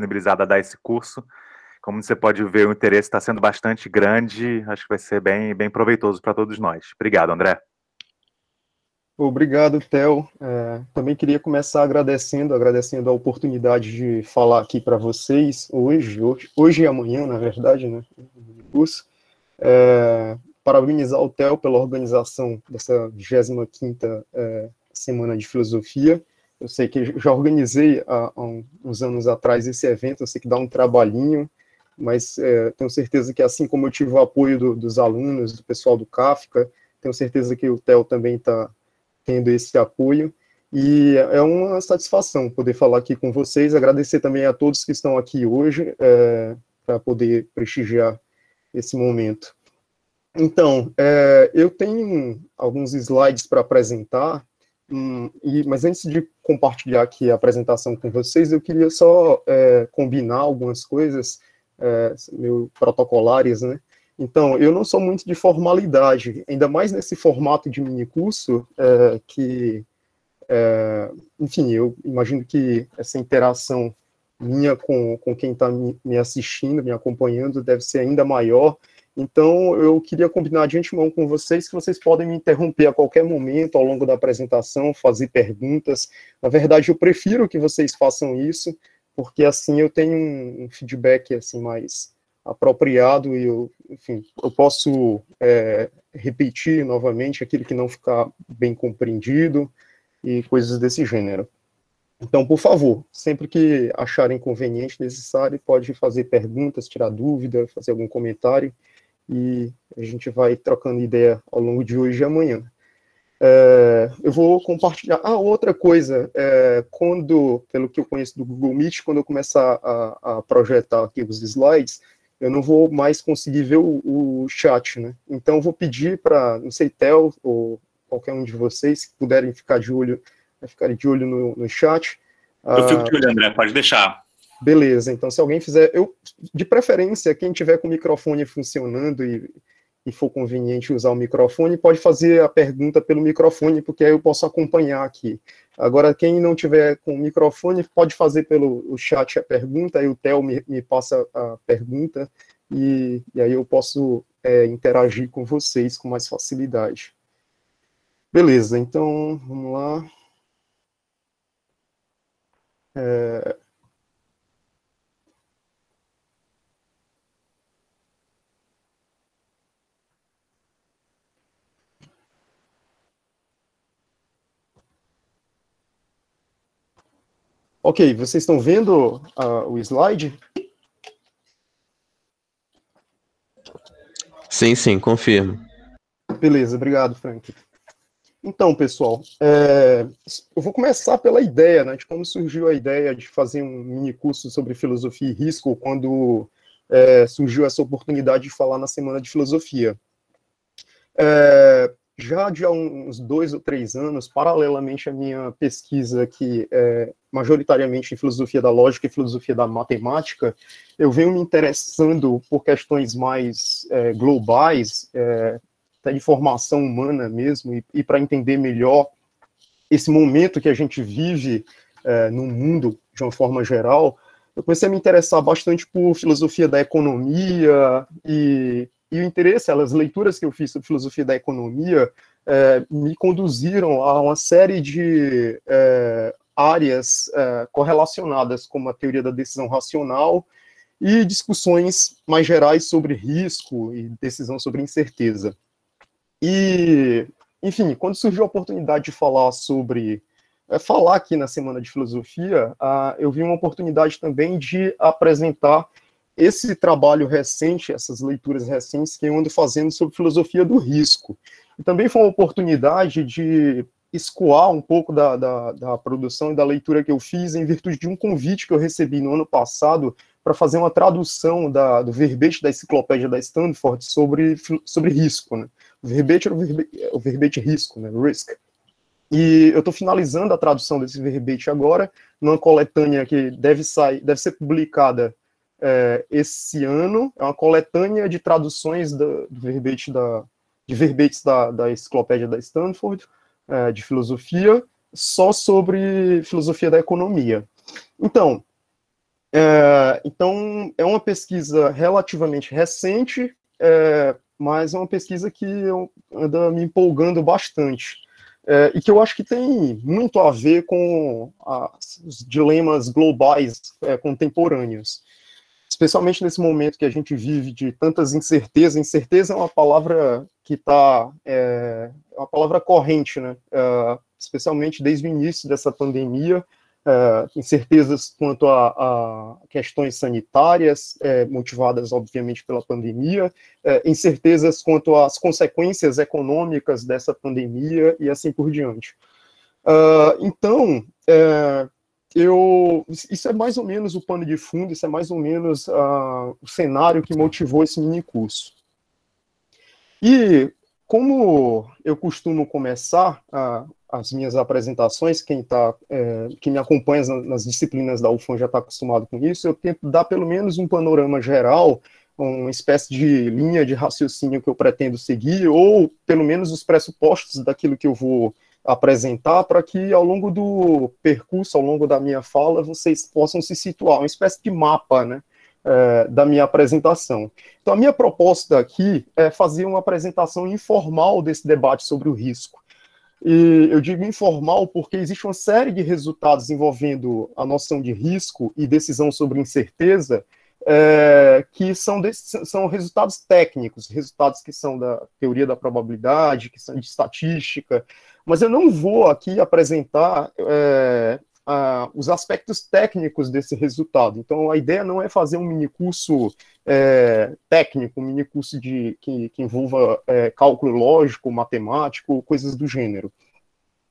disponibilizado a dar esse curso. Como você pode ver, o interesse está sendo bastante grande, acho que vai ser bem proveitoso para todos nós. Obrigado, André. Obrigado, Theo. Também queria começar agradecendo a oportunidade de falar aqui para vocês hoje e amanhã, na verdade, né, no curso. Parabenizar o Theo pela organização dessa 25ª Semana de Filosofia. Eu sei que já organizei há uns anos atrás esse evento, eu sei que dá um trabalhinho, mas tenho certeza que, assim como eu tive o apoio dos alunos, do pessoal do Kafka, tenho certeza que o Theo também está tendo esse apoio, e é uma satisfação poder falar aqui com vocês, agradecer também a todos que estão aqui hoje, para poder prestigiar esse momento. Então, eu tenho alguns slides para apresentar, mas antes de compartilhar aqui a apresentação com vocês, eu queria só combinar algumas coisas meio protocolares, né? Então, eu não sou muito de formalidade, ainda mais nesse formato de minicurso, enfim, eu imagino que essa interação minha com quem está me assistindo, me acompanhando, deve ser ainda maior. Então, eu queria combinar de antemão com vocês que vocês podem me interromper a qualquer momento ao longo da apresentação, fazer perguntas. Na verdade, eu prefiro que vocês façam isso, porque assim eu tenho um feedback assim, mais apropriado e enfim, eu posso repetir novamente aquilo que não ficar bem compreendido e coisas desse gênero. Então, por favor, sempre que acharem conveniente, necessário, pode fazer perguntas, tirar dúvida, fazer algum comentário, e a gente vai trocando ideia ao longo de hoje e amanhã. Eu vou compartilhar. Outra coisa, pelo que eu conheço do Google Meet, quando eu começar a projetar aqui os slides, eu não vou mais conseguir ver o chat, né? Então, eu vou pedir para, não sei, Theo, ou qualquer um de vocês, que puderem ficar de olho no chat. Eu fico de olho, André, pode deixar. Beleza, então se alguém fizer, de preferência, quem tiver com o microfone funcionando e for conveniente usar o microfone, pode fazer a pergunta pelo microfone, porque aí eu posso acompanhar aqui. Agora, quem não tiver com o microfone, pode fazer pelo chat a pergunta, aí o Theo me passa a pergunta, e aí eu posso interagir com vocês com mais facilidade. Beleza, então, vamos lá. Ok, vocês estão vendo o slide? Sim, confirmo. Beleza, obrigado, Frank. Então, pessoal, eu vou começar pela ideia, né, de como surgiu a ideia de fazer um mini curso sobre filosofia e risco, quando surgiu essa oportunidade de falar na Semana de Filosofia. Já de há uns 2 ou 3 anos, paralelamente à minha pesquisa, que é majoritariamente em filosofia da lógica e filosofia da matemática, eu venho me interessando por questões mais globais, até de formação humana mesmo, e para entender melhor esse momento que a gente vive no mundo, de uma forma geral, eu comecei a me interessar bastante por filosofia da economia, e o interesse, as leituras que eu fiz sobre filosofia da economia me conduziram a uma série de áreas correlacionadas, como a teoria da decisão racional e discussões mais gerais sobre risco e decisão sobre incerteza. E, enfim, quando surgiu a oportunidade de falar aqui na Semana de Filosofia, eu vi uma oportunidade também de apresentar esse trabalho recente, essas leituras recentes que eu ando fazendo sobre filosofia do risco. E também foi uma oportunidade de escoar um pouco da produção e da leitura que eu fiz em virtude de um convite que eu recebi no ano passado para fazer uma tradução do verbete da enciclopédia da Stanford sobre risco, né? O verbete era o verbete risco, né? Risk. E eu estou finalizando a tradução desse verbete agora, numa coletânea que deve ser publicada esse ano. É uma coletânea de traduções de verbetes da enciclopédia da Stanford, de filosofia, só sobre filosofia da economia. Então, Então, é uma pesquisa relativamente recente, mas é uma pesquisa que anda me empolgando bastante. E que eu acho que tem muito a ver com os dilemas globais contemporâneos. Especialmente nesse momento que a gente vive de tantas incertezas. Incerteza é uma palavra que é uma palavra corrente, né? Especialmente desde o início dessa pandemia, incertezas quanto a questões sanitárias, motivadas, obviamente, pela pandemia, incertezas quanto às consequências econômicas dessa pandemia e assim por diante. Então, isso é mais ou menos o pano de fundo, isso é mais ou menos o cenário que motivou esse minicurso. E como eu costumo começar as minhas apresentações, quem me acompanha nas disciplinas da UFAM já está acostumado com isso, eu tento dar pelo menos um panorama geral, uma espécie de linha de raciocínio que eu pretendo seguir, ou pelo menos os pressupostos daquilo que eu vou apresentar, para que ao longo do percurso, ao longo da minha fala, vocês possam se situar, uma espécie de mapa, né, da minha apresentação. Então, a minha proposta aqui é fazer uma apresentação informal desse debate sobre o risco. E eu digo informal porque existe uma série de resultados envolvendo a noção de risco e decisão sobre incerteza, que são resultados técnicos, resultados que são da teoria da probabilidade, que são de estatística, mas eu não vou aqui apresentar os aspectos técnicos desse resultado. Então, a ideia não é fazer um minicurso técnico, um minicurso que envolva cálculo lógico, matemático, coisas do gênero.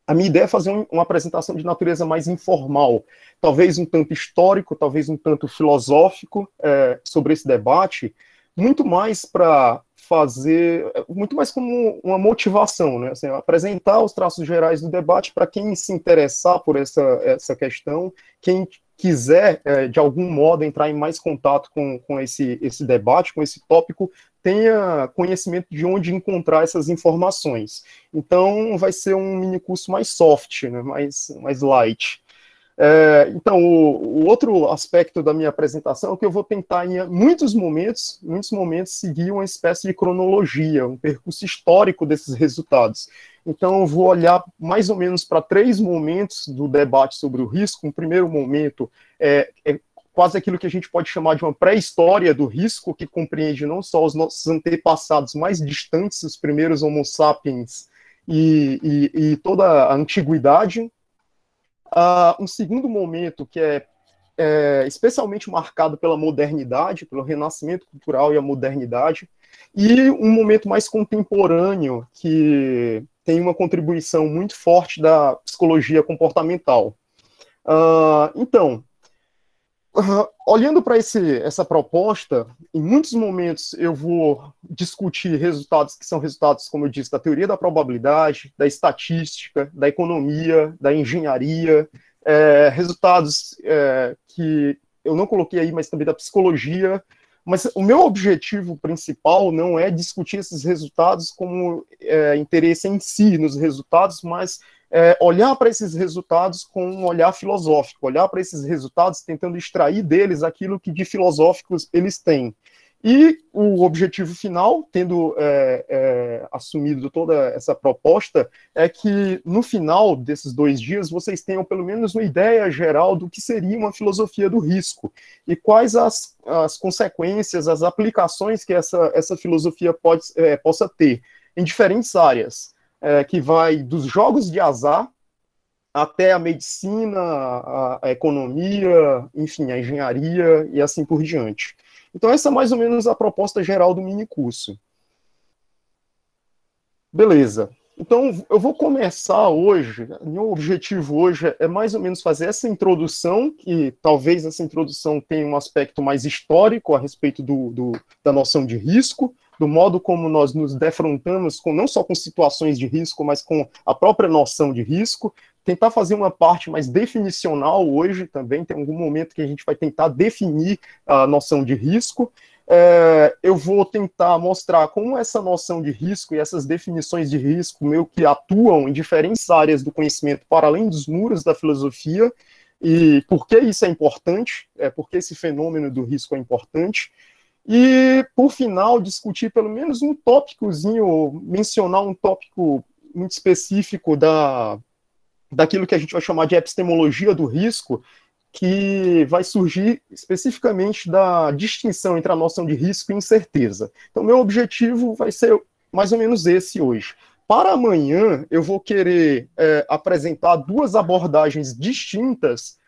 A minha ideia é fazer uma apresentação de natureza mais informal, talvez um tanto histórico, talvez um tanto filosófico sobre esse debate, muito mais muito mais como uma motivação, né? Assim, apresentar os traços gerais do debate para quem se interessar por essa questão, quem quiser, de algum modo, entrar em mais contato com esse debate, com esse tópico, tenha conhecimento de onde encontrar essas informações. Então, vai ser um minicurso mais soft, né? mais light. Então, o outro aspecto da minha apresentação é que eu vou tentar, em muitos momentos, seguir uma espécie de cronologia, um percurso histórico desses resultados. Então, eu vou olhar mais ou menos para 3 momentos do debate sobre o risco. Um primeiro momento é quase aquilo que a gente pode chamar de uma pré-história do risco, que compreende não só os nossos antepassados mais distantes, os primeiros Homo sapiens e toda a antiguidade. Um segundo momento que é especialmente marcado pela modernidade, pelo renascimento cultural e a modernidade, e um momento mais contemporâneo que tem uma contribuição muito forte da psicologia comportamental. Então, olhando para essa proposta, em muitos momentos eu vou discutir resultados que são resultados, como eu disse, da teoria da probabilidade, da estatística, da economia, da engenharia, resultados que eu não coloquei aí, mas também da psicologia. Mas o meu objetivo principal não é discutir esses resultados como interesse em si nos resultados, mas olhar para esses resultados com um olhar filosófico, olhar para esses resultados tentando extrair deles aquilo que de filosóficos eles têm. E o objetivo final, tendo assumido toda essa proposta, é que no final desses 2 dias vocês tenham pelo menos uma ideia geral do que seria uma filosofia do risco e quais as consequências, as aplicações que essa filosofia possa ter em diferentes áreas. Que vai dos jogos de azar até a medicina, a economia, enfim, a engenharia e assim por diante. Então, essa é mais ou menos a proposta geral do minicurso. Beleza. Então, eu vou começar hoje, meu objetivo hoje é mais ou menos fazer essa introdução, que talvez essa introdução tenha um aspecto mais histórico a respeito da noção de risco, do modo como nós nos defrontamos não só com situações de risco, mas com a própria noção de risco, tentar fazer uma parte mais definicional hoje também, tem algum momento que a gente vai tentar definir a noção de risco. Eu vou tentar mostrar como essa noção de risco e essas definições de risco meio que atuam em diferentes áreas do conhecimento para além dos muros da filosofia, e por que isso é importante, por que esse fenômeno do risco é importante, e, por final, discutir pelo menos um tópicozinho, mencionar um tópico muito específico daquilo que a gente vai chamar de epistemologia do risco, que vai surgir especificamente da distinção entre a noção de risco e incerteza. Então, meu objetivo vai ser mais ou menos esse hoje. Para amanhã, eu vou querer apresentar duas abordagens distintas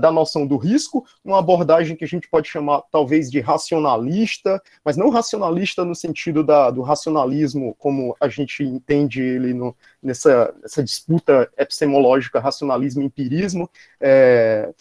da noção do risco, uma abordagem que a gente pode chamar talvez de racionalista, mas não racionalista no sentido do racionalismo como a gente entende ele nessa disputa epistemológica, racionalismo e empirismo.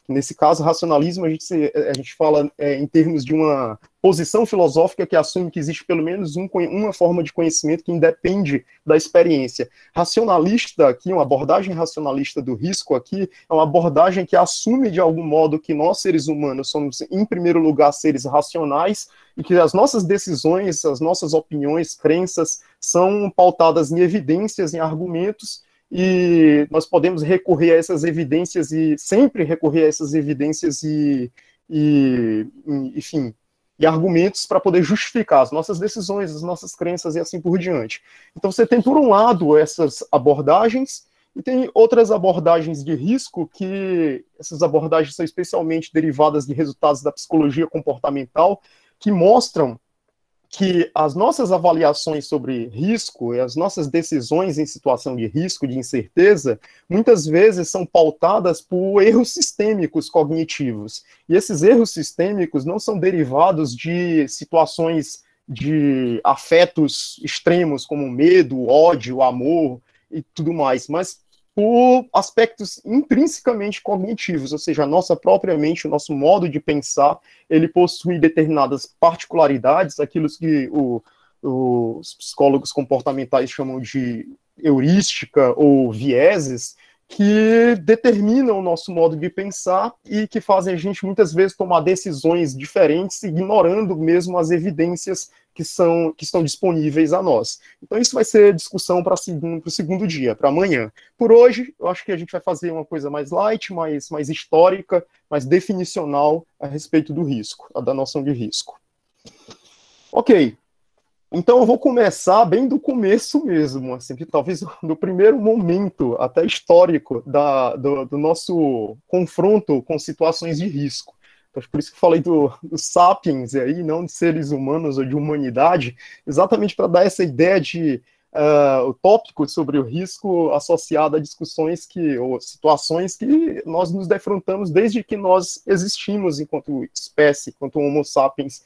Nesse caso, racionalismo a gente fala em termos de uma posição filosófica que assume que existe pelo menos uma forma de conhecimento que independe da experiência. Racionalista aqui, uma abordagem racionalista do risco aqui, é uma abordagem que assume de algum modo que nós, seres humanos, somos, em primeiro lugar, seres racionais e que as nossas decisões, as nossas opiniões, crenças, são pautadas em evidências, em argumentos, e nós podemos recorrer a essas evidências e sempre recorrer a essas evidências enfim, e argumentos para poder justificar as nossas decisões, as nossas crenças e assim por diante. Então você tem, por um lado, essas abordagens, e tem outras abordagens de risco, que essas abordagens são especialmente derivadas de resultados da psicologia comportamental, que mostram que as nossas avaliações sobre risco e as nossas decisões em situação de risco, de incerteza, muitas vezes são pautadas por erros sistêmicos cognitivos. E esses erros sistêmicos não são derivados de situações de afetos extremos, como medo, ódio, amor e tudo mais, mas por aspectos intrinsecamente cognitivos, ou seja, a nossa própria mente, o nosso modo de pensar, ele possui determinadas particularidades, aquilo que os psicólogos comportamentais chamam de heurística ou vieses, que determinam o nosso modo de pensar e que fazem a gente muitas vezes tomar decisões diferentes, ignorando mesmo as evidências que estão disponíveis a nós. Então isso vai ser discussão para o segundo dia, para amanhã. Por hoje, eu acho que a gente vai fazer uma coisa mais light, mais histórica, mais definicional a respeito do risco, da noção de risco. Ok. Então eu vou começar bem do começo mesmo, assim, talvez do primeiro momento até histórico do nosso confronto com situações de risco. Então, por isso que eu falei dos sapiens aí, não de seres humanos ou de humanidade, exatamente para dar essa ideia de o tópico sobre o risco associado a discussões ou situações que nós nos defrontamos desde que nós existimos enquanto espécie, enquanto Homo sapiens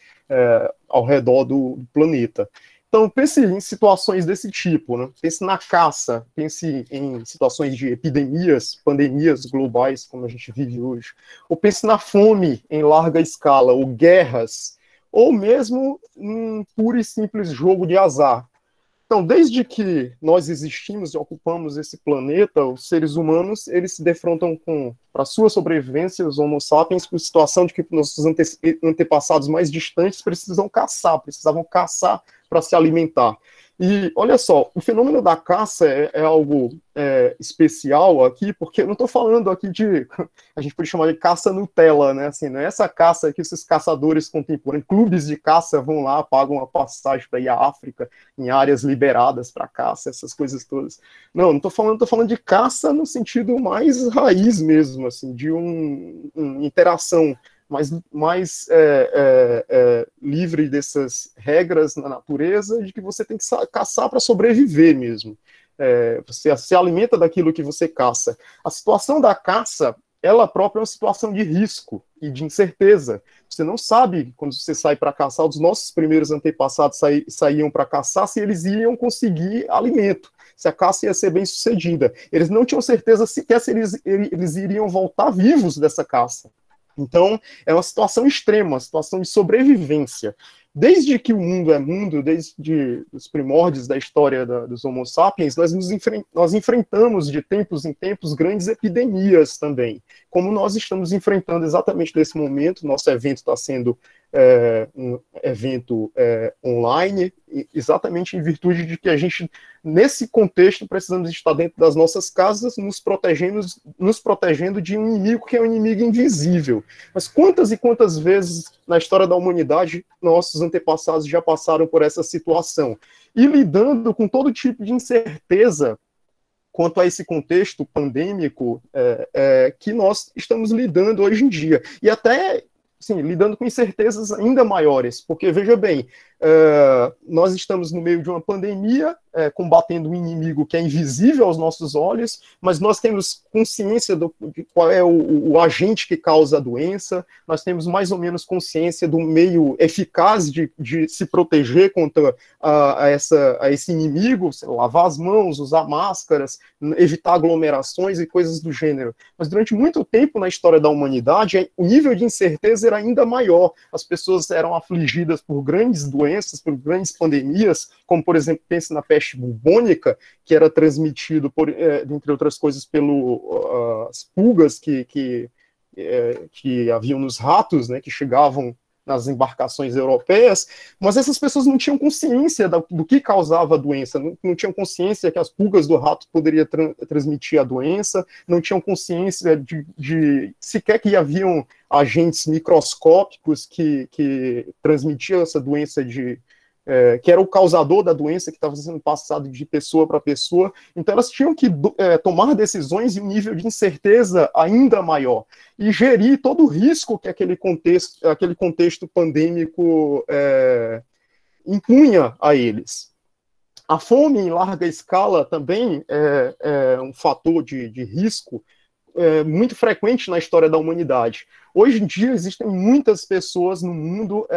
ao redor do planeta. Então, pense em situações desse tipo, né? Pense na caça, pense em situações de epidemias, pandemias globais, como a gente vive hoje, ou pense na fome em larga escala, ou guerras, ou mesmo um puro e simples jogo de azar. Então, desde que nós existimos e ocupamos esse planeta, os seres humanos, eles se defrontam para sua sobrevivência, os Homo sapiens, com a situação de que nossos antepassados mais distantes precisavam caçar para se alimentar. E, olha só, o fenômeno da caça é algo especial aqui, porque eu não estou falando aqui a gente pode chamar de caça Nutella, né? Assim, não é essa caça que esses caçadores contemporâneos, clubes de caça vão lá, pagam uma passagem para ir à África, em áreas liberadas para caça, essas coisas todas. Não estou falando de caça no sentido mais raiz mesmo, assim, de uma interação mais livre dessas regras na natureza, de que você tem que caçar para sobreviver mesmo. Você se alimenta daquilo que você caça. A situação da caça, ela própria é uma situação de risco e de incerteza. Você não sabe, quando você sai para caçar, os nossos primeiros antepassados saíam para caçar, se eles iam conseguir alimento, se a caça ia ser bem sucedida. Eles não tinham certeza sequer se eles iriam voltar vivos dessa caça. Então, é uma situação extrema, uma situação de sobrevivência. Desde que o mundo é mundo, desde os primórdios da história dos Homo sapiens, nós enfrentamos de tempos em tempos grandes epidemias também, como nós estamos enfrentando exatamente nesse momento. Nosso evento está sendo um evento online, exatamente em virtude de que a gente, nesse contexto, precisamos estar dentro das nossas casas, nos protegendo de um inimigo que é um inimigo invisível. Mas quantas e quantas vezes na história da humanidade nossos antepassados já passaram por essa situação? E lidando com todo tipo de incerteza quanto a esse contexto pandêmico que nós estamos lidando hoje em dia. E até, sim, lidando com incertezas ainda maiores, porque, veja bem, nós estamos no meio de uma pandemia, combatendo um inimigo que é invisível aos nossos olhos, mas nós temos consciência de qual é o agente que causa a doença, nós temos mais ou menos consciência do meio eficaz de se proteger contra esse inimigo, lavar as mãos, usar máscaras, evitar aglomerações e coisas do gênero. Mas durante muito tempo na história da humanidade, o nível de incerteza era ainda maior. As pessoas eram afligidas por grandes doenças, por grandes pandemias, como, por exemplo, pense na peste bubônica, que era transmitido, entre outras coisas, pelas pulgas que haviam nos ratos, né, que chegavam nas embarcações europeias, mas essas pessoas não tinham consciência do que causava a doença, não tinham consciência que as pulgas do rato poderiam transmitir a doença, não tinham consciência de sequer que haviam agentes microscópicos que transmitiam essa doença que era o causador da doença que estava sendo passado de pessoa para pessoa. Então elas tinham que tomar decisões em um nível de incerteza ainda maior e gerir todo o risco que aquele contexto pandêmico impunha a eles. A fome em larga escala também é um fator de risco muito frequente na história da humanidade. Hoje em dia existem muitas pessoas no mundo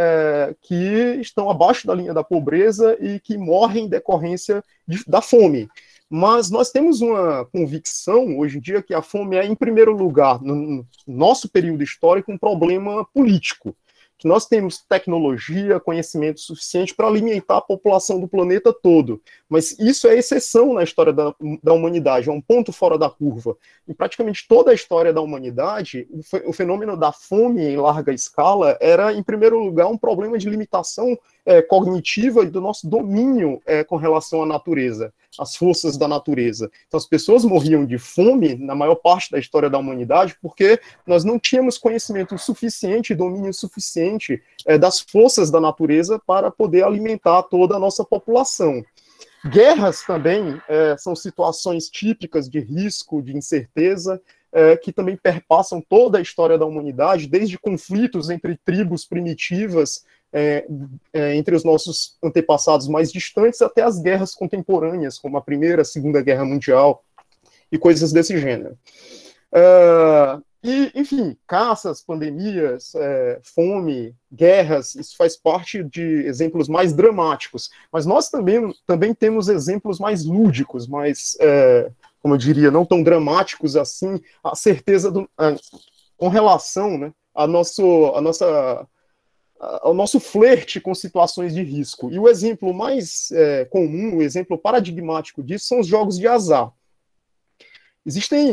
que estão abaixo da linha da pobreza e que morrem em decorrência da fome. Mas nós temos uma convicção hoje em dia que a fome é, em primeiro lugar, no nosso período histórico, um problema político. Que nós temos tecnologia, conhecimento suficiente para alimentar a população do planeta todo. Mas isso é exceção na história da humanidade, é um ponto fora da curva. Em praticamente toda a história da humanidade, o fenômeno da fome em larga escala era, em primeiro lugar, um problema de limitação cognitiva e do nosso domínio com relação à natureza, às forças da natureza. Então, as pessoas morriam de fome na maior parte da história da humanidade porque nós não tínhamos conhecimento suficiente, domínio suficiente das forças da natureza para poder alimentar toda a nossa população. Guerras também são situações típicas de risco, de incerteza, que também perpassam toda a história da humanidade, desde conflitos entre tribos primitivas, entre os nossos antepassados mais distantes, até as guerras contemporâneas, como a Primeira, a Segunda Guerra Mundial, e coisas desse gênero. E, enfim, caças, pandemias, fome, guerras, isso faz parte de exemplos mais dramáticos. Mas nós também temos exemplos mais lúdicos, mais, como eu diria, não tão dramáticos assim, a certeza com relação, né, ao nosso flerte com situações de risco. E o exemplo mais comum, o exemplo paradigmático disso são os jogos de azar. Existem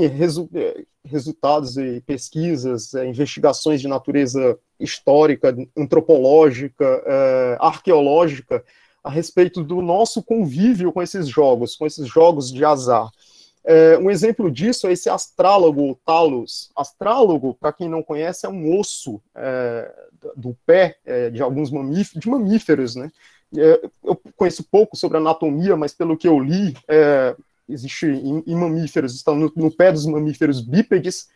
resultados e pesquisas, investigações de natureza histórica, antropológica, arqueológica, a respeito do nosso convívio com esses jogos de azar. Um exemplo disso é esse astrálogo, ou talos. Astrálogo, para quem não conhece, é um osso do pé de alguns mamíferos, né? Eu conheço pouco sobre anatomia, mas pelo que eu li, existe em mamíferos, está no pé dos mamíferos bípedes,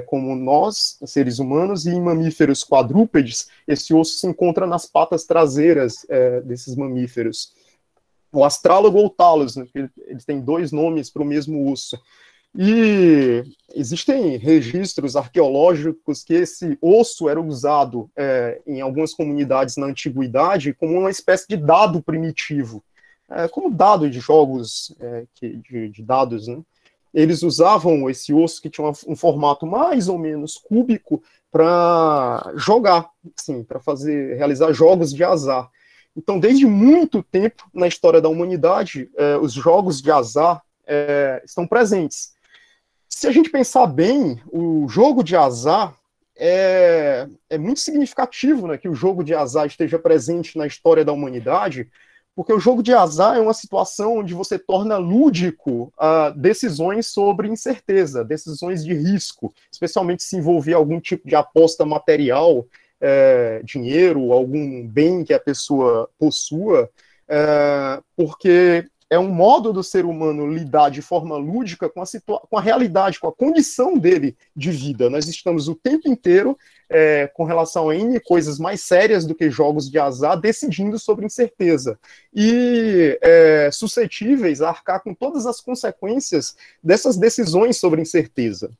como nós, seres humanos, e em mamíferos quadrúpedes, esse osso se encontra nas patas traseiras desses mamíferos. O astrálogo ou talos, né, eles têm dois nomes para o mesmo osso. E existem registros arqueológicos que esse osso era usado em algumas comunidades na antiguidade como uma espécie de dado primitivo. Como dado de jogos de dados, né? Eles usavam esse osso que tinha um formato mais ou menos cúbico para jogar, assim, para realizar jogos de azar. Então, desde muito tempo na história da humanidade, os jogos de azar estão presentes. Se a gente pensar bem, o jogo de azar é muito significativo, né, que o jogo de azar esteja presente na história da humanidade, porque o jogo de azar é uma situação onde você torna lúdico decisões sobre incerteza, decisões de risco, especialmente se envolver algum tipo de aposta material, dinheiro, algum bem que a pessoa possua, porque é um modo do ser humano lidar de forma lúdica com a realidade, com a condição dele de vida. Nós estamos o tempo inteiro, com relação a N coisas mais sérias do que jogos de azar, decidindo sobre incerteza. E suscetíveis a arcar com todas as consequências dessas decisões sobre incerteza.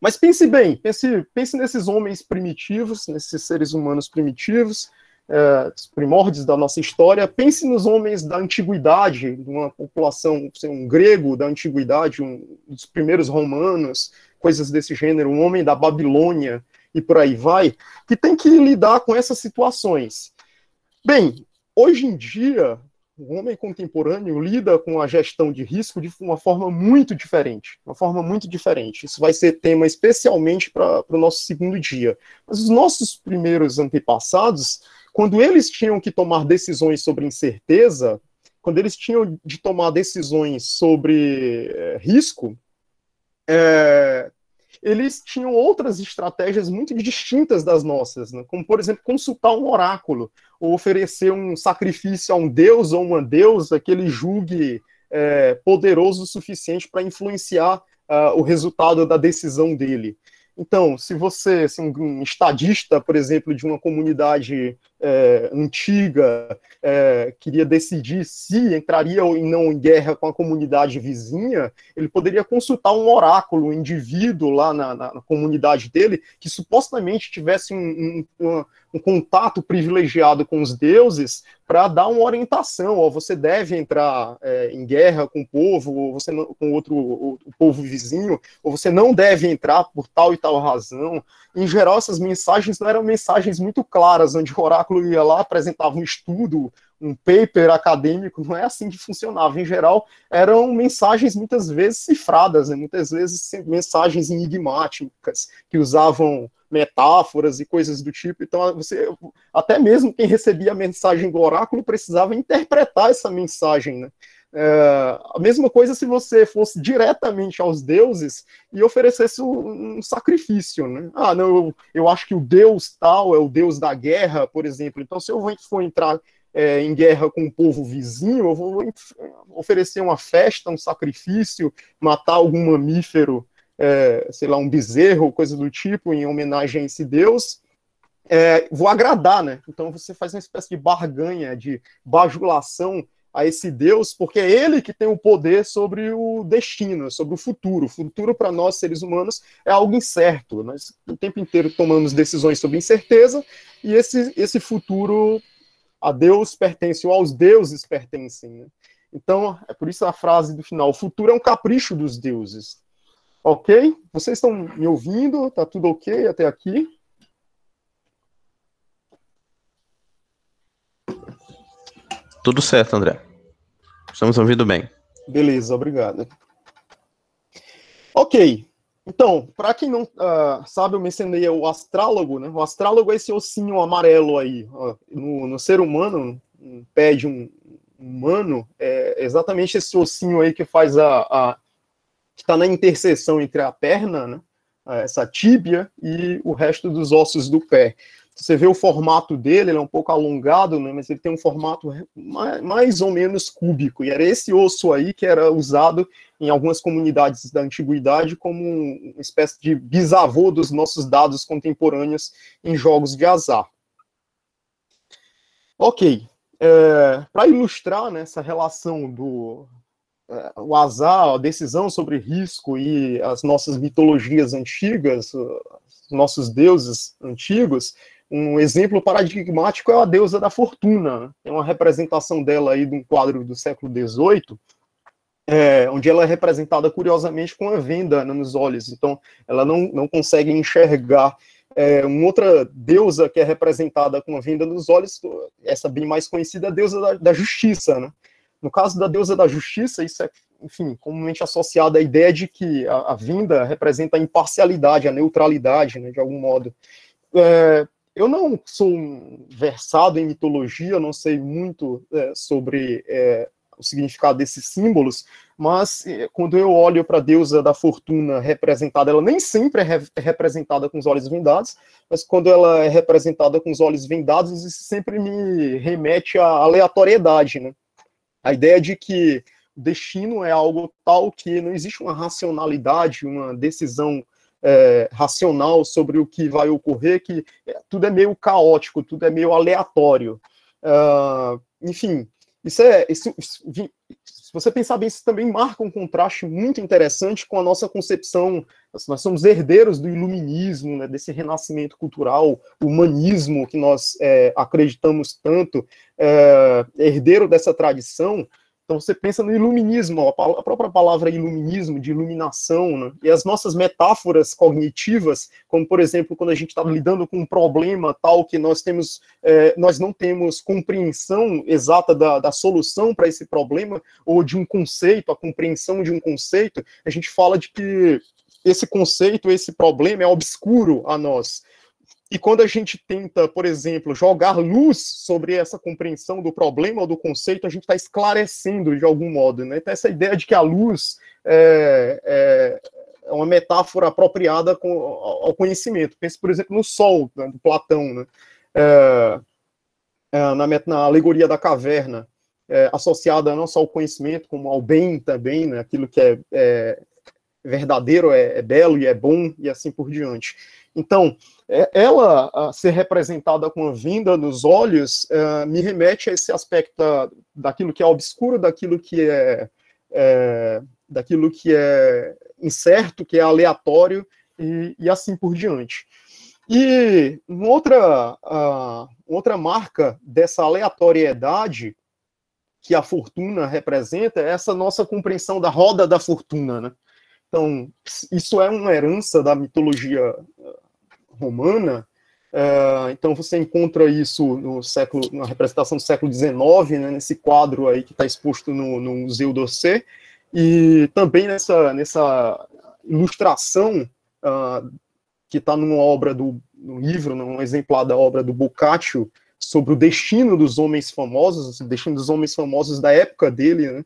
Mas pense bem, pense nesses homens primitivos, nesses seres humanos primitivos, os primórdios da nossa história. Pense nos homens da antiguidade, uma população, um grego da antiguidade, um dos primeiros romanos, coisas desse gênero, um homem da Babilônia e por aí vai, que tem que lidar com essas situações. Bem, hoje em dia, o homem contemporâneo lida com a gestão de risco de uma forma muito diferente. Isso vai ser tema especialmente para o nosso segundo dia. Mas os nossos primeiros antepassados, quando eles tinham que tomar decisões sobre incerteza, quando eles tinham de tomar decisões sobre risco, eles tinham outras estratégias muito distintas das nossas, né? Como, por exemplo, consultar um oráculo, ou oferecer um sacrifício a um deus ou uma deusa que ele julgue poderoso o suficiente para influenciar o resultado da decisão dele. Então, se um estadista, por exemplo, de uma comunidade antiga, queria decidir se entraria ou não em guerra com a comunidade vizinha, ele poderia consultar um oráculo, um indivíduo lá na comunidade dele, que supostamente tivesse um contato privilegiado com os deuses, para dar uma orientação: ó, você deve entrar em guerra com o povo, ou você não, com o povo vizinho, ou você não deve entrar por tal e tal razão. Em geral, essas mensagens não eram mensagens muito claras, onde o oráculo ia lá, apresentava um estudo, um paper acadêmico. Não é assim que funcionava. Em geral, eram mensagens muitas vezes cifradas, né? Muitas vezes mensagens enigmáticas, que usavam metáforas e coisas do tipo. Então, até mesmo quem recebia a mensagem do oráculo precisava interpretar essa mensagem, né? A mesma coisa se você fosse diretamente aos deuses e oferecesse um sacrifício, né? Não, eu acho que o deus tal é o deus da guerra, por exemplo. Então, se eu for entrar em guerra com o povo vizinho, eu vou oferecer uma festa, um sacrifício, matar algum mamífero, sei lá, um bezerro, coisa do tipo, em homenagem a esse deus. Vou agradar, né? Então você faz uma espécie de barganha, de bajulação a esse Deus, porque é ele que tem o poder sobre o destino, sobre o futuro. O futuro, para nós, seres humanos, é algo incerto. Nós, o tempo inteiro, tomamos decisões sobre incerteza, e esse futuro a Deus pertence, ou aos deuses pertencem, né? Então, é por isso a frase do final: o futuro é um capricho dos deuses. Ok? Vocês estão me ouvindo? Tá tudo ok até aqui? Tudo certo, André. Estamos ouvindo bem. Beleza, obrigado. Ok. Então, para quem não sabe, eu mencionei o astrálogo, né? O astrálogo é esse ossinho amarelo aí. No ser humano, no pé de um humano, é exatamente esse ossinho aí que faz que está na interseção entre a perna, né? Essa tíbia, e o resto dos ossos do pé. Você vê o formato dele, ele é um pouco alongado, né, mas ele tem um formato mais ou menos cúbico, e era esse osso aí que era usado em algumas comunidades da antiguidade como uma espécie de bisavô dos nossos dados contemporâneos em jogos de azar. Ok, para ilustrar, né, essa relação do o azar, a decisão sobre risco e as nossas mitologias antigas, os nossos deuses antigos, um exemplo paradigmático é a deusa da fortuna. Tem uma representação dela aí de um quadro do século XVIII, onde ela é representada curiosamente com uma venda nos olhos. Então, ela não consegue enxergar. Uma outra deusa que é representada com uma venda nos olhos, essa bem mais conhecida, é a deusa da justiça, né? No caso da deusa da justiça, isso é enfim, comumente associada à ideia de que a vinda representa a imparcialidade, a neutralidade, né, de algum modo. Eu não sou um versado em mitologia, não sei muito sobre o significado desses símbolos, mas quando eu olho para a deusa da fortuna representada, ela nem sempre é representada com os olhos vendados, mas quando ela é representada com os olhos vendados, isso sempre me remete à aleatoriedade, né? A ideia de que o destino é algo tal que não existe uma racionalidade, uma decisão racional sobre o que vai ocorrer, que tudo é meio caótico, tudo é meio aleatório. Enfim, se você pensar bem, isso também marca um contraste muito interessante com a nossa concepção. Nós somos herdeiros do iluminismo, né, desse renascimento cultural, humanismo que nós acreditamos tanto, herdeiro dessa tradição. Então você pensa no iluminismo, a própria palavra iluminismo, de iluminação, né? E as nossas metáforas cognitivas, como por exemplo, quando a gente está lidando com um problema tal que nós não temos compreensão exata da solução para esse problema, ou de um conceito, a compreensão de um conceito, a gente fala de que esse conceito, esse problema é obscuro a nós. E quando a gente tenta, por exemplo, jogar luz sobre essa compreensão do problema ou do conceito, a gente está esclarecendo de algum modo, né? Então, essa ideia de que a luz é uma metáfora apropriada ao conhecimento. Pense, por exemplo, no Sol, né, do Platão, né? Na alegoria da caverna, associada não só ao conhecimento, como ao bem também, né? Aquilo que é verdadeiro, é belo e é bom, e assim por diante. Então, ela ser representada com a vinda nos olhos me remete a esse aspecto daquilo que é obscuro, daquilo que é incerto, que é aleatório, e assim por diante. E outra marca dessa aleatoriedade que a fortuna representa é essa nossa compreensão da roda da fortuna, né? Então, isso é uma herança da mitologia romana. Então, você encontra isso na representação do século XIX, né, nesse quadro aí que está exposto no Museu d'Orsay, e também nessa ilustração que está num livro, num exemplar da obra do Boccaccio, sobre o destino dos homens famosos, o destino dos homens famosos da época dele, né?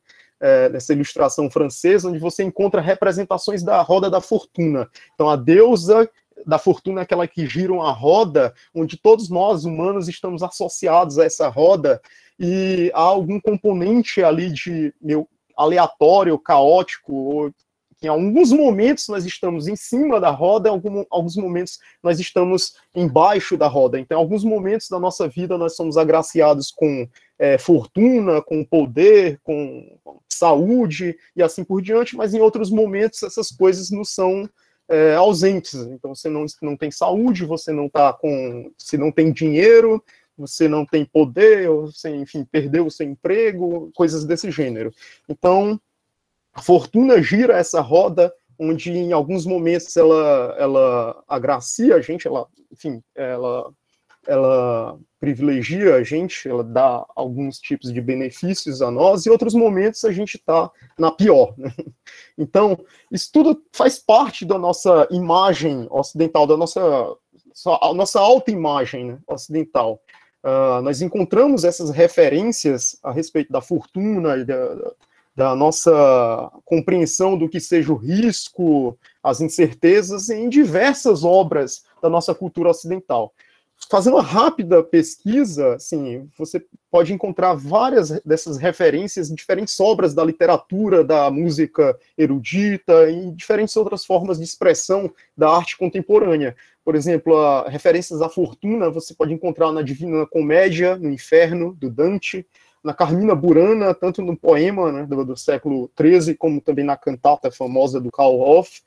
Nessa ilustração francesa, onde você encontra representações da roda da fortuna. Então, a deusa da fortuna é aquela que gira a roda, onde todos nós, humanos, estamos associados a essa roda, e há algum componente ali de meio aleatório, caótico, ou que em alguns momentos nós estamos em cima da roda, em alguns momentos nós estamos embaixo da roda. Então, em alguns momentos da nossa vida nós somos agraciados com fortuna, com poder, com saúde e assim por diante, mas em outros momentos essas coisas não são ausentes. Então, você não tem saúde, você não tem dinheiro, você não tem poder, você, enfim, perdeu o seu emprego, coisas desse gênero. Então, a fortuna gira essa roda, onde em alguns momentos ela agracia a gente, ela privilegia a gente, ela dá alguns tipos de benefícios a nós, e em outros momentos a gente está na pior, né? Então, isso tudo faz parte da nossa imagem ocidental, da nossa autoimagem, né, ocidental. Nós encontramos essas referências a respeito da fortuna e da nossa compreensão do que seja o risco, as incertezas, em diversas obras da nossa cultura ocidental. Fazendo uma rápida pesquisa, assim, você pode encontrar várias dessas referências em diferentes obras da literatura, da música erudita e diferentes outras formas de expressão da arte contemporânea. Por exemplo, referências à fortuna você pode encontrar na Divina Comédia, no Inferno, do Dante, na Carmina Burana, tanto no poema, né, do século XIII, como também na cantata famosa do Karl Orff.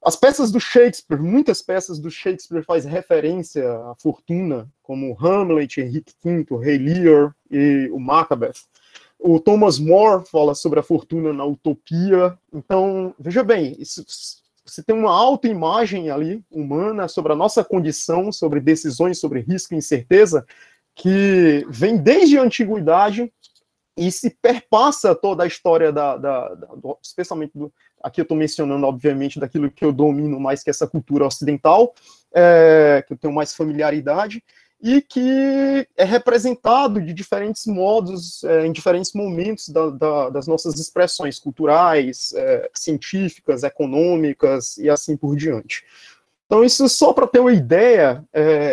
As peças do Shakespeare, muitas peças do Shakespeare faz referência à fortuna, como Hamlet, Henrique V, Rei Lear e o Macbeth. O Thomas More fala sobre a fortuna na Utopia. Então, veja bem, você tem uma autoimagem ali, humana, sobre a nossa condição, sobre decisões, sobre risco e incerteza, que vem desde a antiguidade e se perpassa toda a história especialmente aqui eu estou mencionando, obviamente, daquilo que eu domino mais, que é essa cultura ocidental, que eu tenho mais familiaridade, e que é representado de diferentes modos, em diferentes momentos das nossas expressões culturais, científicas, econômicas, e assim por diante. Então, isso só para ter uma ideia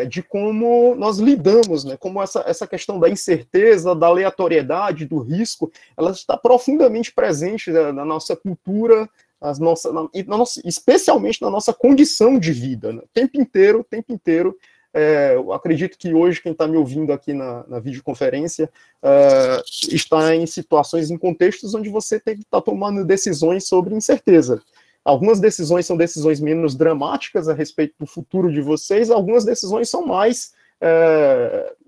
de como nós lidamos, né, como essa questão da incerteza, da aleatoriedade, do risco, ela está profundamente presente na nossa cultura, especialmente na nossa condição de vida, né, o tempo inteiro. Eu acredito que hoje quem está me ouvindo aqui na videoconferência está em situações, em contextos onde você tem que estar tomando decisões sobre incerteza. Algumas decisões são decisões menos dramáticas a respeito do futuro de vocês, algumas decisões são mais,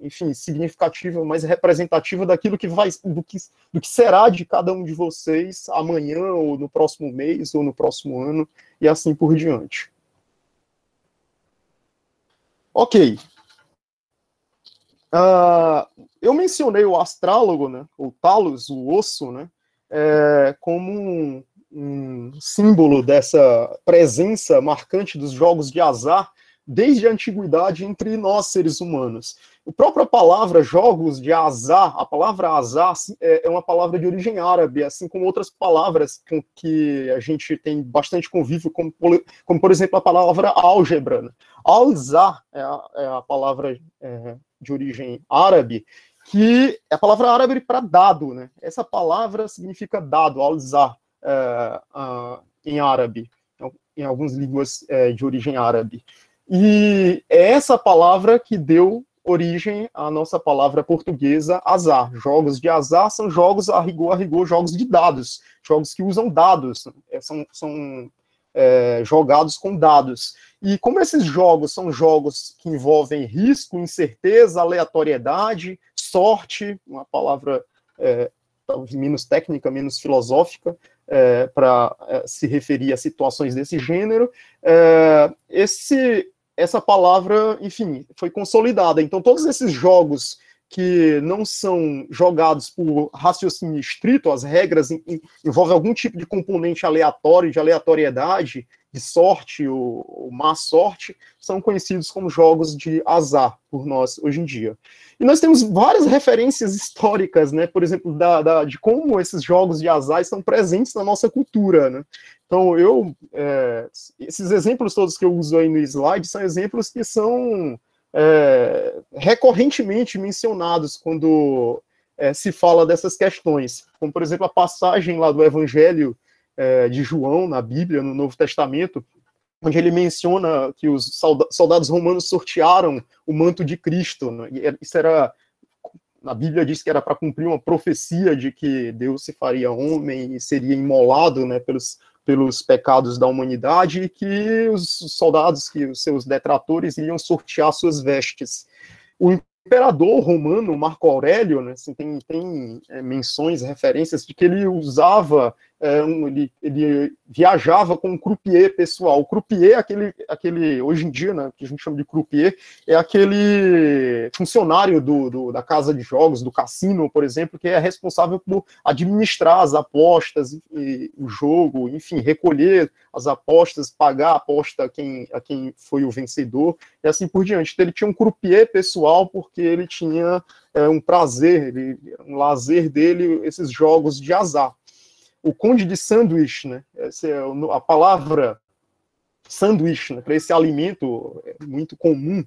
enfim, significativas, mais representativas daquilo do que será de cada um de vocês amanhã, ou no próximo mês, ou no próximo ano, e assim por diante. Ok. Eu mencionei o astrálogo, né, o talos, o osso, né, como um símbolo dessa presença marcante dos jogos de azar desde a antiguidade entre nós, seres humanos. A própria palavra jogos de azar, a palavra azar é uma palavra de origem árabe, assim como outras palavras com que a gente tem bastante convívio, como por exemplo, a palavra álgebra. Né? Al-zar é a palavra de origem árabe, que é a palavra árabe para dado. Né? Essa palavra significa dado, al-zar. Em árabe, em algumas línguas de origem árabe. E é essa palavra que deu origem à nossa palavra portuguesa, azar. Jogos de azar são jogos, a rigor, jogos de dados, jogos que usam dados, são jogados com dados. E como esses jogos são jogos que envolvem risco, incerteza, aleatoriedade, sorte, uma palavra menos técnica, menos filosófica, para se referir a situações desse gênero, essa palavra, enfim, foi consolidada. Então, todos esses jogos que não são jogados por raciocínio estrito, as regras envolvem algum tipo de componente aleatório, de aleatoriedade, de sorte ou má sorte, são conhecidos como jogos de azar por nós hoje em dia. E nós temos várias referências históricas, né, por exemplo, de como esses jogos de azar estão presentes na nossa cultura, né. Então, esses exemplos todos que eu uso aí no slide são exemplos que são recorrentemente mencionados quando se fala dessas questões, como, por exemplo, a passagem lá do Evangelho de João, na Bíblia, no Novo Testamento, onde ele menciona que os soldados romanos sortearam o manto de Cristo, né? E isso na Bíblia diz que era para cumprir uma profecia de que Deus se faria homem e seria imolado, né, pelos pecados da humanidade, e que os soldados, que os seus detratores, iriam sortear suas vestes. O imperador romano, Marco Aurélio, né, assim, tem menções, referências de que ele usava, ele viajava com um croupier pessoal. O croupier, aquele hoje em dia, né, que a gente chama de croupier, é aquele funcionário da casa de jogos, do cassino, por exemplo, que é responsável por administrar as apostas, e o jogo, enfim, recolher as apostas, pagar a aposta a quem foi o vencedor, e assim por diante. Então, ele tinha um croupier pessoal porque ele tinha um prazer, um lazer dele, esses jogos de azar. O Conde de Sandwich, né, a palavra sanduíche, né, para esse alimento muito comum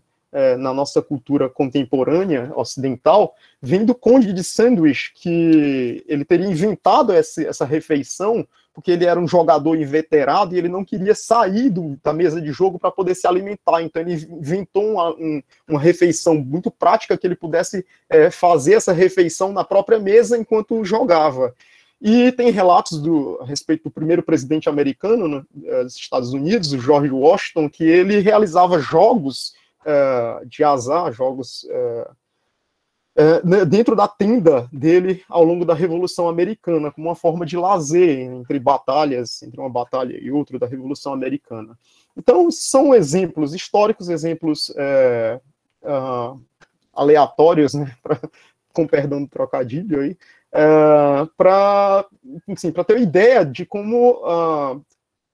na nossa cultura contemporânea ocidental, vem do Conde de Sandwich, que ele teria inventado essa refeição porque ele era um jogador inveterado e ele não queria sair da mesa de jogo para poder se alimentar. Então ele inventou uma refeição muito prática que ele pudesse fazer essa refeição na própria mesa enquanto jogava. E tem relatos a respeito do primeiro presidente americano, né, dos Estados Unidos, o George Washington, que ele realizava jogos de azar, jogos dentro da tenda dele ao longo da Revolução Americana, como uma forma de lazer entre batalhas, entre uma batalha e outra da Revolução Americana. Então, são exemplos históricos, exemplos aleatórios, né, com perdão do trocadilho aí, para ter uma ideia de como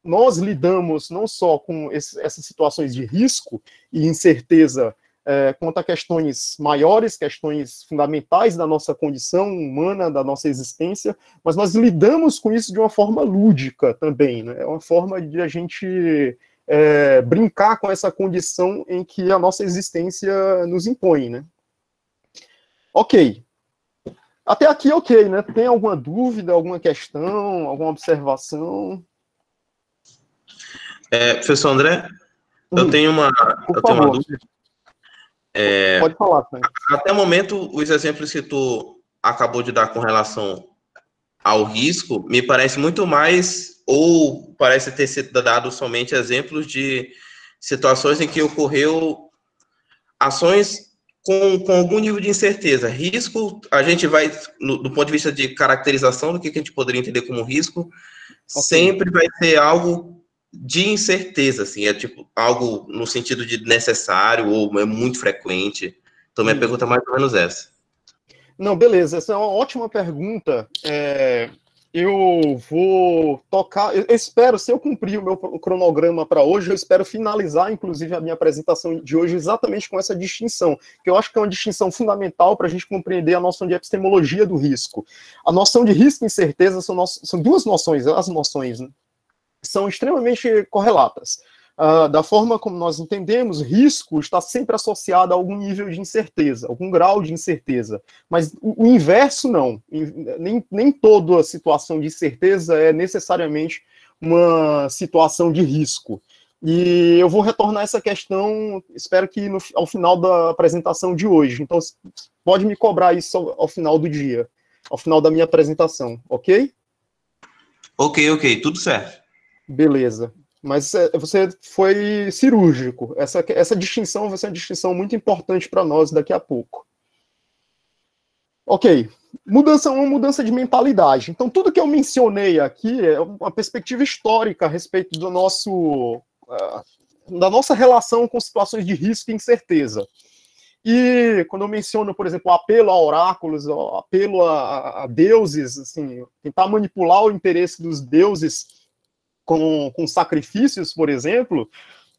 nós lidamos não só com essas situações de risco e incerteza quanto a questões maiores, questões fundamentais da nossa condição humana, da nossa existência, mas nós lidamos com isso de uma forma lúdica também, né? É uma forma de a gente brincar com essa condição em que a nossa existência nos impõe, né? Ok. Até aqui, ok, né? Tem alguma dúvida, alguma questão, alguma observação? Professor André, eu tenho uma dúvida. Pode falar, Frank. Até o momento, os exemplos que tu acabou de dar com relação ao risco, me parece muito mais, ou parece ter sido dado somente exemplos de situações em que ocorreu ações com algum nível de incerteza. Risco, a gente vai, do ponto de vista de caracterização do que a gente poderia entender como risco, sempre vai ser algo de incerteza, assim, tipo algo no sentido de necessário ou é muito frequente. Então, minha pergunta é mais ou menos essa. Não, beleza, essa é uma ótima pergunta. Eu vou tocar, eu espero, se eu cumprir o meu cronograma para hoje, eu espero finalizar, inclusive, a minha apresentação de hoje exatamente com essa distinção, que eu acho que é uma distinção fundamental para a gente compreender a noção de epistemologia do risco. A noção de risco e incerteza são duas noções, as noções, né, são extremamente correlatas. Da forma como nós entendemos, risco está sempre associado a algum nível de incerteza, algum grau de incerteza. Mas o inverso não. Nem toda situação de incerteza é necessariamente uma situação de risco. E eu vou retornar essa questão, espero que ao final da apresentação de hoje. Então, pode me cobrar isso ao final do dia, ao final da minha apresentação, ok? Ok, tudo certo. Beleza. Mas você foi cirúrgico. Essa distinção vai ser uma distinção muito importante para nós daqui a pouco. Ok. Uma mudança de mentalidade. Então, tudo que eu mencionei aqui é uma perspectiva histórica a respeito da nossa relação com situações de risco e incerteza. E quando eu menciono, por exemplo, o apelo a oráculos, o apelo a deuses, assim, tentar manipular o interesse dos deuses com sacrifícios, por exemplo,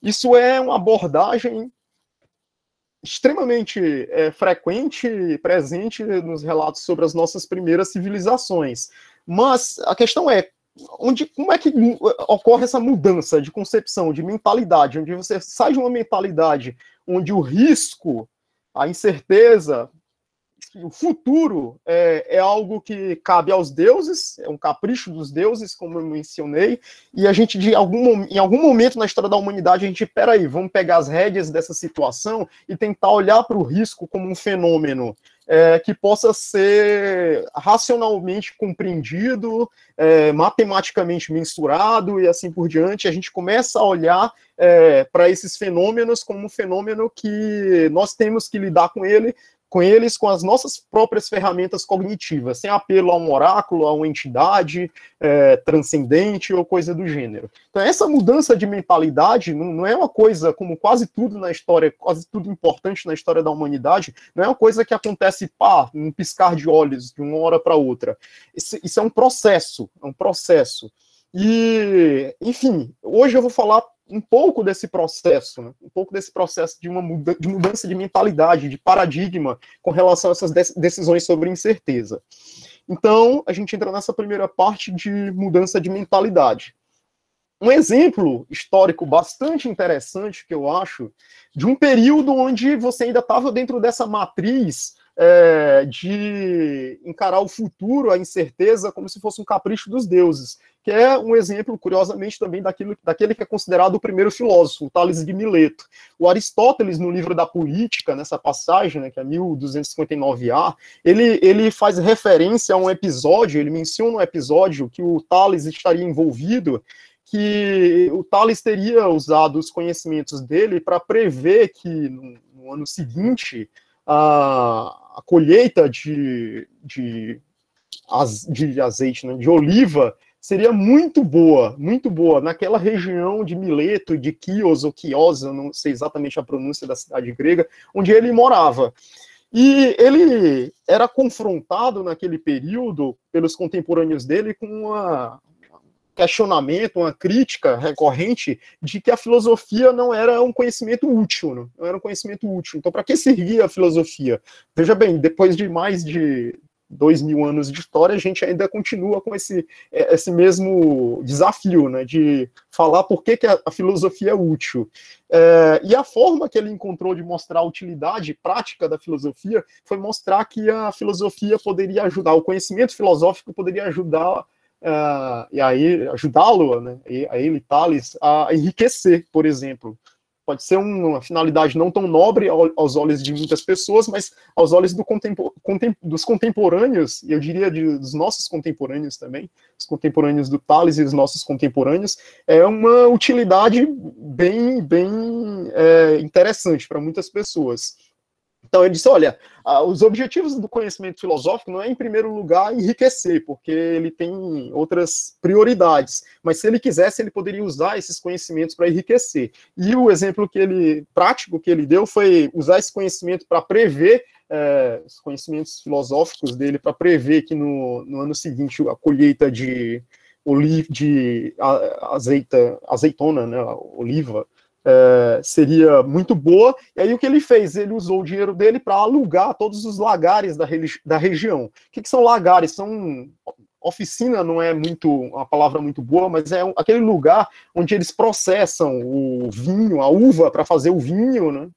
isso é uma abordagem extremamente frequente e presente nos relatos sobre as nossas primeiras civilizações. Mas a questão é, como é que ocorre essa mudança de concepção, de mentalidade, onde você sai de uma mentalidade onde o risco, a incerteza, o futuro é algo que cabe aos deuses, é um capricho dos deuses, como eu mencionei, e a gente, em algum momento na história da humanidade, a gente, vamos pegar as rédeas dessa situação e tentar olhar para o risco como um fenômeno que possa ser racionalmente compreendido, matematicamente mensurado e assim por diante. A gente começa a olhar para esses fenômenos como um fenômeno que nós temos que lidar com eles com as nossas próprias ferramentas cognitivas, sem apelo a um oráculo, a uma entidade transcendente ou coisa do gênero. Então, essa mudança de mentalidade não é uma coisa, como quase tudo na história, quase tudo importante na história da humanidade, não é uma coisa que acontece, num piscar de olhos, de uma hora para outra. Isso é um processo, E, enfim, hoje eu vou falar um pouco desse processo, né? Um pouco desse processo de mudança de mentalidade, de paradigma com relação a essas decisões sobre incerteza. Então, a gente entra nessa primeira parte de mudança de mentalidade. Um exemplo histórico bastante interessante, que eu acho, de um período onde você ainda estava dentro dessa matriz de encarar o futuro, a incerteza, como se fosse um capricho dos deuses, que é um exemplo, curiosamente, também daquele que é considerado o primeiro filósofo, o Tales de Mileto. O Aristóteles, no livro da Política, nessa passagem, né, que é 1259A, ele faz referência a um episódio, ele menciona um episódio que o Tales estaria envolvido, que o Tales teria usado os conhecimentos dele para prever que no ano seguinte a colheita de azeite, né, de oliva, seria muito boa naquela região de Mileto, de Quíos ou Quiosa, não sei exatamente a pronúncia da cidade grega, onde ele morava. E ele era confrontado naquele período pelos contemporâneos dele com um questionamento, uma crítica recorrente de que a filosofia não era um conhecimento útil, não era um conhecimento útil. Então, para que servia a filosofia? Veja bem, depois de mais de 2000 anos de história, a gente ainda continua com esse mesmo desafio, né, de falar por que a filosofia é útil. E a forma que ele encontrou de mostrar a utilidade prática da filosofia foi mostrar que a filosofia poderia ajudar, o conhecimento filosófico poderia ajudar, e aí ajudá-lo, né, a ele, Tales, a enriquecer, por exemplo. Pode ser uma finalidade não tão nobre aos olhos de muitas pessoas, mas aos olhos dos contemporâneos, e eu diria dos nossos contemporâneos também, os contemporâneos do Tales e os nossos contemporâneos, é uma utilidade bem interessante para muitas pessoas. Então ele disse, olha, os objetivos do conhecimento filosófico não é, em primeiro lugar, enriquecer, porque ele tem outras prioridades, mas se ele quisesse, ele poderia usar esses conhecimentos para enriquecer. E o exemplo prático que ele deu foi usar esse conhecimento para prever, os conhecimentos filosóficos dele, para prever que no ano seguinte a colheita de azeitona, né, oliva, seria muito boa, e aí o que ele fez? Ele usou o dinheiro dele para alugar todos os lagares da região. O que são lagares? São... Oficina não é uma palavra muito boa, mas é aquele lugar onde eles processam o vinho, a uva para fazer o vinho, né?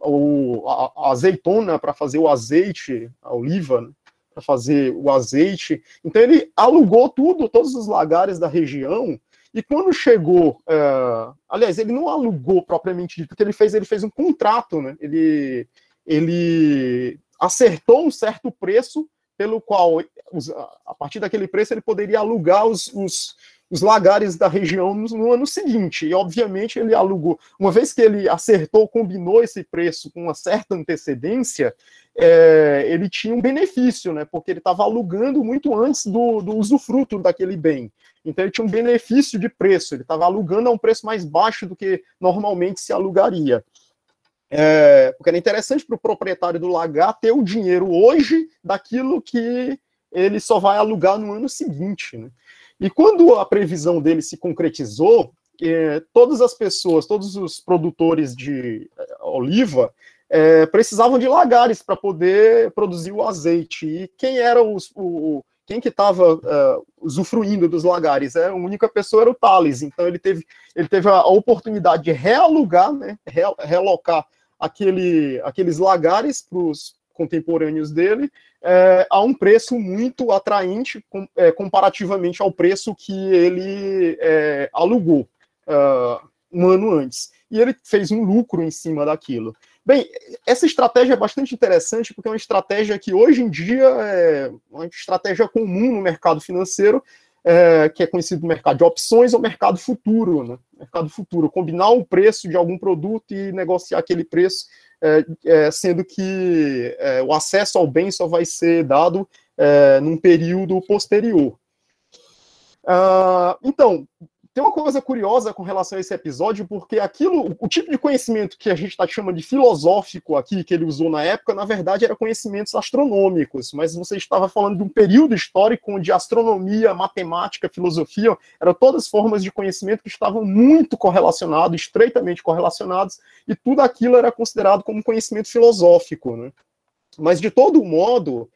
A azeitona para fazer o azeite, a oliva, né? Para fazer o azeite. Então ele alugou todos os lagares da região. E quando chegou, aliás, ele não alugou propriamente dito, o que ele fez um contrato, né? Ele acertou um certo preço, pelo qual, a partir daquele preço, ele poderia alugar os lagares da região no ano seguinte. E, obviamente, ele alugou. Uma vez que ele combinou esse preço com uma certa antecedência, ele tinha um benefício, né? Porque ele estava alugando muito antes do usufruto daquele bem. Então ele tinha um benefício de preço, ele estava alugando a um preço mais baixo do que normalmente se alugaria. Porque era interessante para o proprietário do lagar ter o dinheiro hoje daquilo que ele só vai alugar no ano seguinte, né? E quando a previsão dele se concretizou, todas as pessoas, todos os produtores de oliva precisavam de lagares para poder produzir o azeite. E quem era quem que estava usufruindo dos lagares? A única pessoa era o Tales. Então ele teve a oportunidade de realugar, né, relocar aqueles lagares para os contemporâneos dele a um preço muito atraente comparativamente ao preço que ele alugou um ano antes. E ele fez um lucro em cima daquilo. Bem, essa estratégia é bastante interessante porque é uma estratégia que hoje em dia é uma estratégia comum no mercado financeiro, que é conhecido como mercado de opções ou mercado futuro, né? Mercado futuro, combinar o preço de algum produto e negociar aquele preço, sendo que o acesso ao bem só vai ser dado num período posterior. Então, tem uma coisa curiosa com relação a esse episódio, porque o tipo de conhecimento que a gente está chamando de filosófico aqui, que ele usou na época, na verdade, era conhecimentos astronômicos, mas você estava falando de um período histórico onde astronomia, matemática, filosofia, eram todas formas de conhecimento que estavam muito correlacionados, estreitamente correlacionados, e tudo aquilo era considerado como conhecimento filosófico, né? Mas, de todo modo,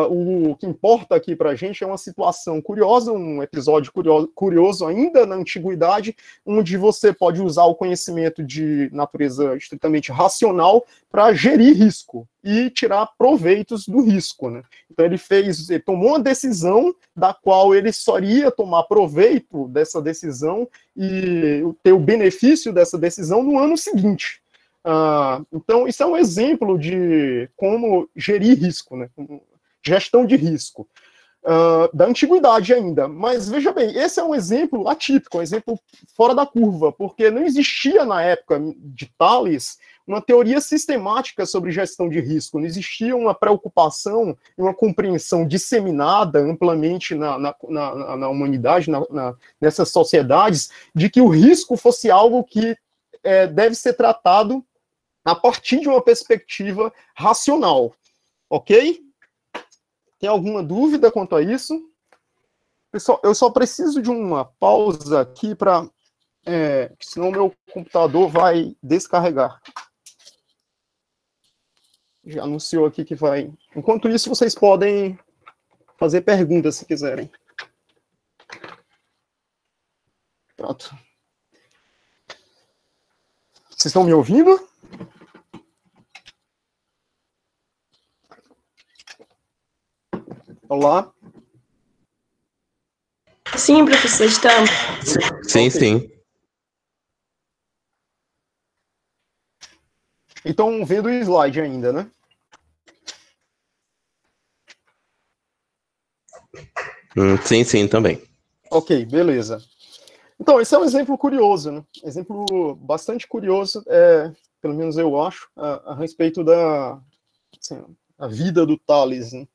o que importa aqui para a gente é uma situação curiosa, um episódio curioso ainda na antiguidade, onde você pode usar o conhecimento de natureza estritamente racional para gerir risco e tirar proveitos do risco, né? Então ele tomou uma decisão da qual ele só iria tomar proveito dessa decisão e ter o benefício dessa decisão no ano seguinte. Então isso é um exemplo de como gerir risco, né? Gestão de risco, da antiguidade ainda. Mas, veja bem, esse é um exemplo atípico, um exemplo fora da curva, porque não existia na época de Tales uma teoria sistemática sobre gestão de risco, não existia uma preocupação e uma compreensão disseminada amplamente na humanidade, nessas sociedades, de que o risco fosse algo que deve ser tratado a partir de uma perspectiva racional. Ok? Tem alguma dúvida quanto a isso? Pessoal, eu só preciso de uma pausa aqui para... senão o meu computador vai descarregar. Já anunciou aqui que vai... Enquanto isso, vocês podem fazer perguntas, se quiserem. Pronto. Vocês estão me ouvindo? Olá? Sim, professor, estamos. Sim, Ok. sim. Então, vendo o slide ainda, né? Sim, sim, também. Ok, beleza. Então, esse é um exemplo curioso, né? Exemplo bastante curioso, pelo menos eu acho, a respeito da assim, a vida do Tales, né?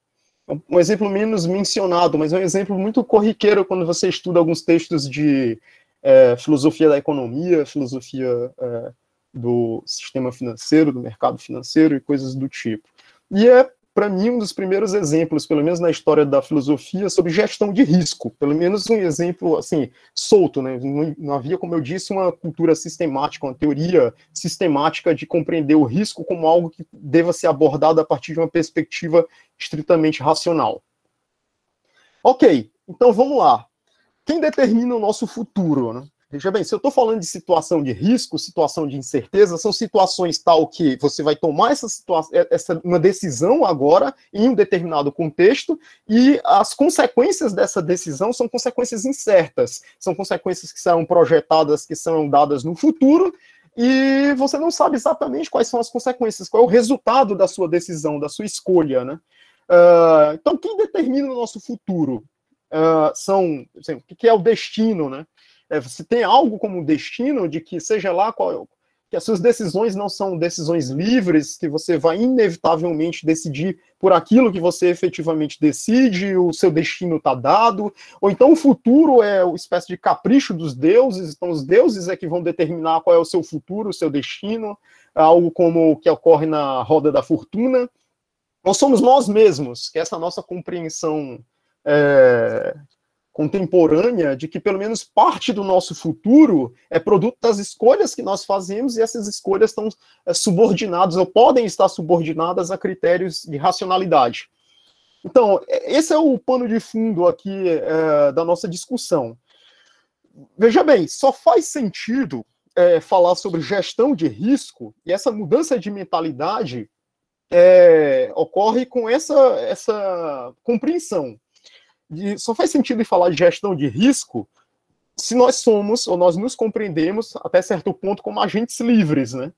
Um exemplo menos mencionado, mas é um exemplo muito corriqueiro quando você estuda alguns textos de filosofia da economia, filosofia do sistema financeiro, do mercado financeiro e coisas do tipo. E é, para mim, um dos primeiros exemplos, pelo menos na história da filosofia, sobre gestão de risco. Pelo menos um exemplo, assim, solto, né? Não havia, como eu disse, uma cultura sistemática, uma teoria sistemática de compreender o risco como algo que deva ser abordado a partir de uma perspectiva estritamente racional. Ok, então vamos lá. Quem determina o nosso futuro, né? Veja bem, se eu estou falando de situação de risco, situação de incerteza, são situações tal que você vai tomar uma decisão agora em um determinado contexto e as consequências dessa decisão são consequências incertas, são consequências que serão projetadas, que serão dadas no futuro e você não sabe exatamente quais são as consequências, qual é o resultado da sua decisão, da sua escolha, né? Então, quem determina o nosso futuro? Assim, o que é o destino, né? Você tem algo como destino de que, seja lá qual, que as suas decisões não são decisões livres, que você vai inevitavelmente decidir por aquilo que você efetivamente decide, o seu destino está dado, ou então o futuro é uma espécie de capricho dos deuses, então os deuses é que vão determinar qual é o seu futuro, o seu destino, algo como o que ocorre na roda da fortuna. Ou somos nós mesmos, que é essa nossa compreensão contemporânea de que pelo menos parte do nosso futuro é produto das escolhas que nós fazemos e essas escolhas estão subordinadas ou podem estar subordinadas a critérios de racionalidade. Então, esse é o pano de fundo aqui da nossa discussão. Veja bem, só faz sentido falar sobre gestão de risco e essa mudança de mentalidade ocorre com essa compreensão. Só faz sentido falar de gestão de risco se nós somos, ou nós nos compreendemos, até certo ponto, como agentes livres, né?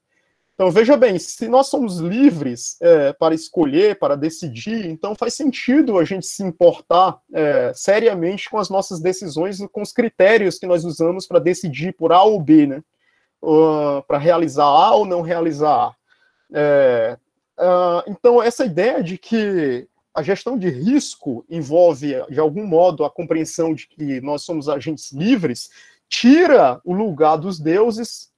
Então, veja bem, se nós somos livres para escolher, para decidir, então faz sentido a gente se importar seriamente com as nossas decisões e com os critérios que nós usamos para decidir por A ou B, né? Para realizar A ou não realizar A. Então, essa ideia de que a gestão de risco envolve, de algum modo, a compreensão de que nós somos agentes livres, tira o lugar dos deuses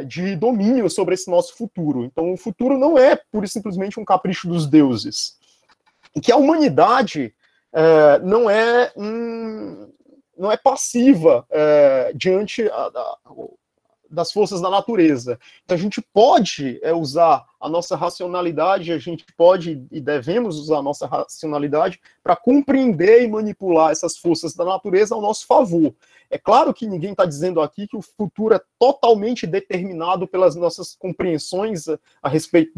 de domínio sobre esse nosso futuro. Então, o futuro não é pura e simplesmente um capricho dos deuses. E que a humanidade não é passiva diante das forças da natureza. Então, a gente pode usar a nossa racionalidade, a gente pode e devemos usar a nossa racionalidade para compreender e manipular essas forças da natureza ao nosso favor. É claro que ninguém está dizendo aqui que o futuro é totalmente determinado pelas nossas compreensões a respeito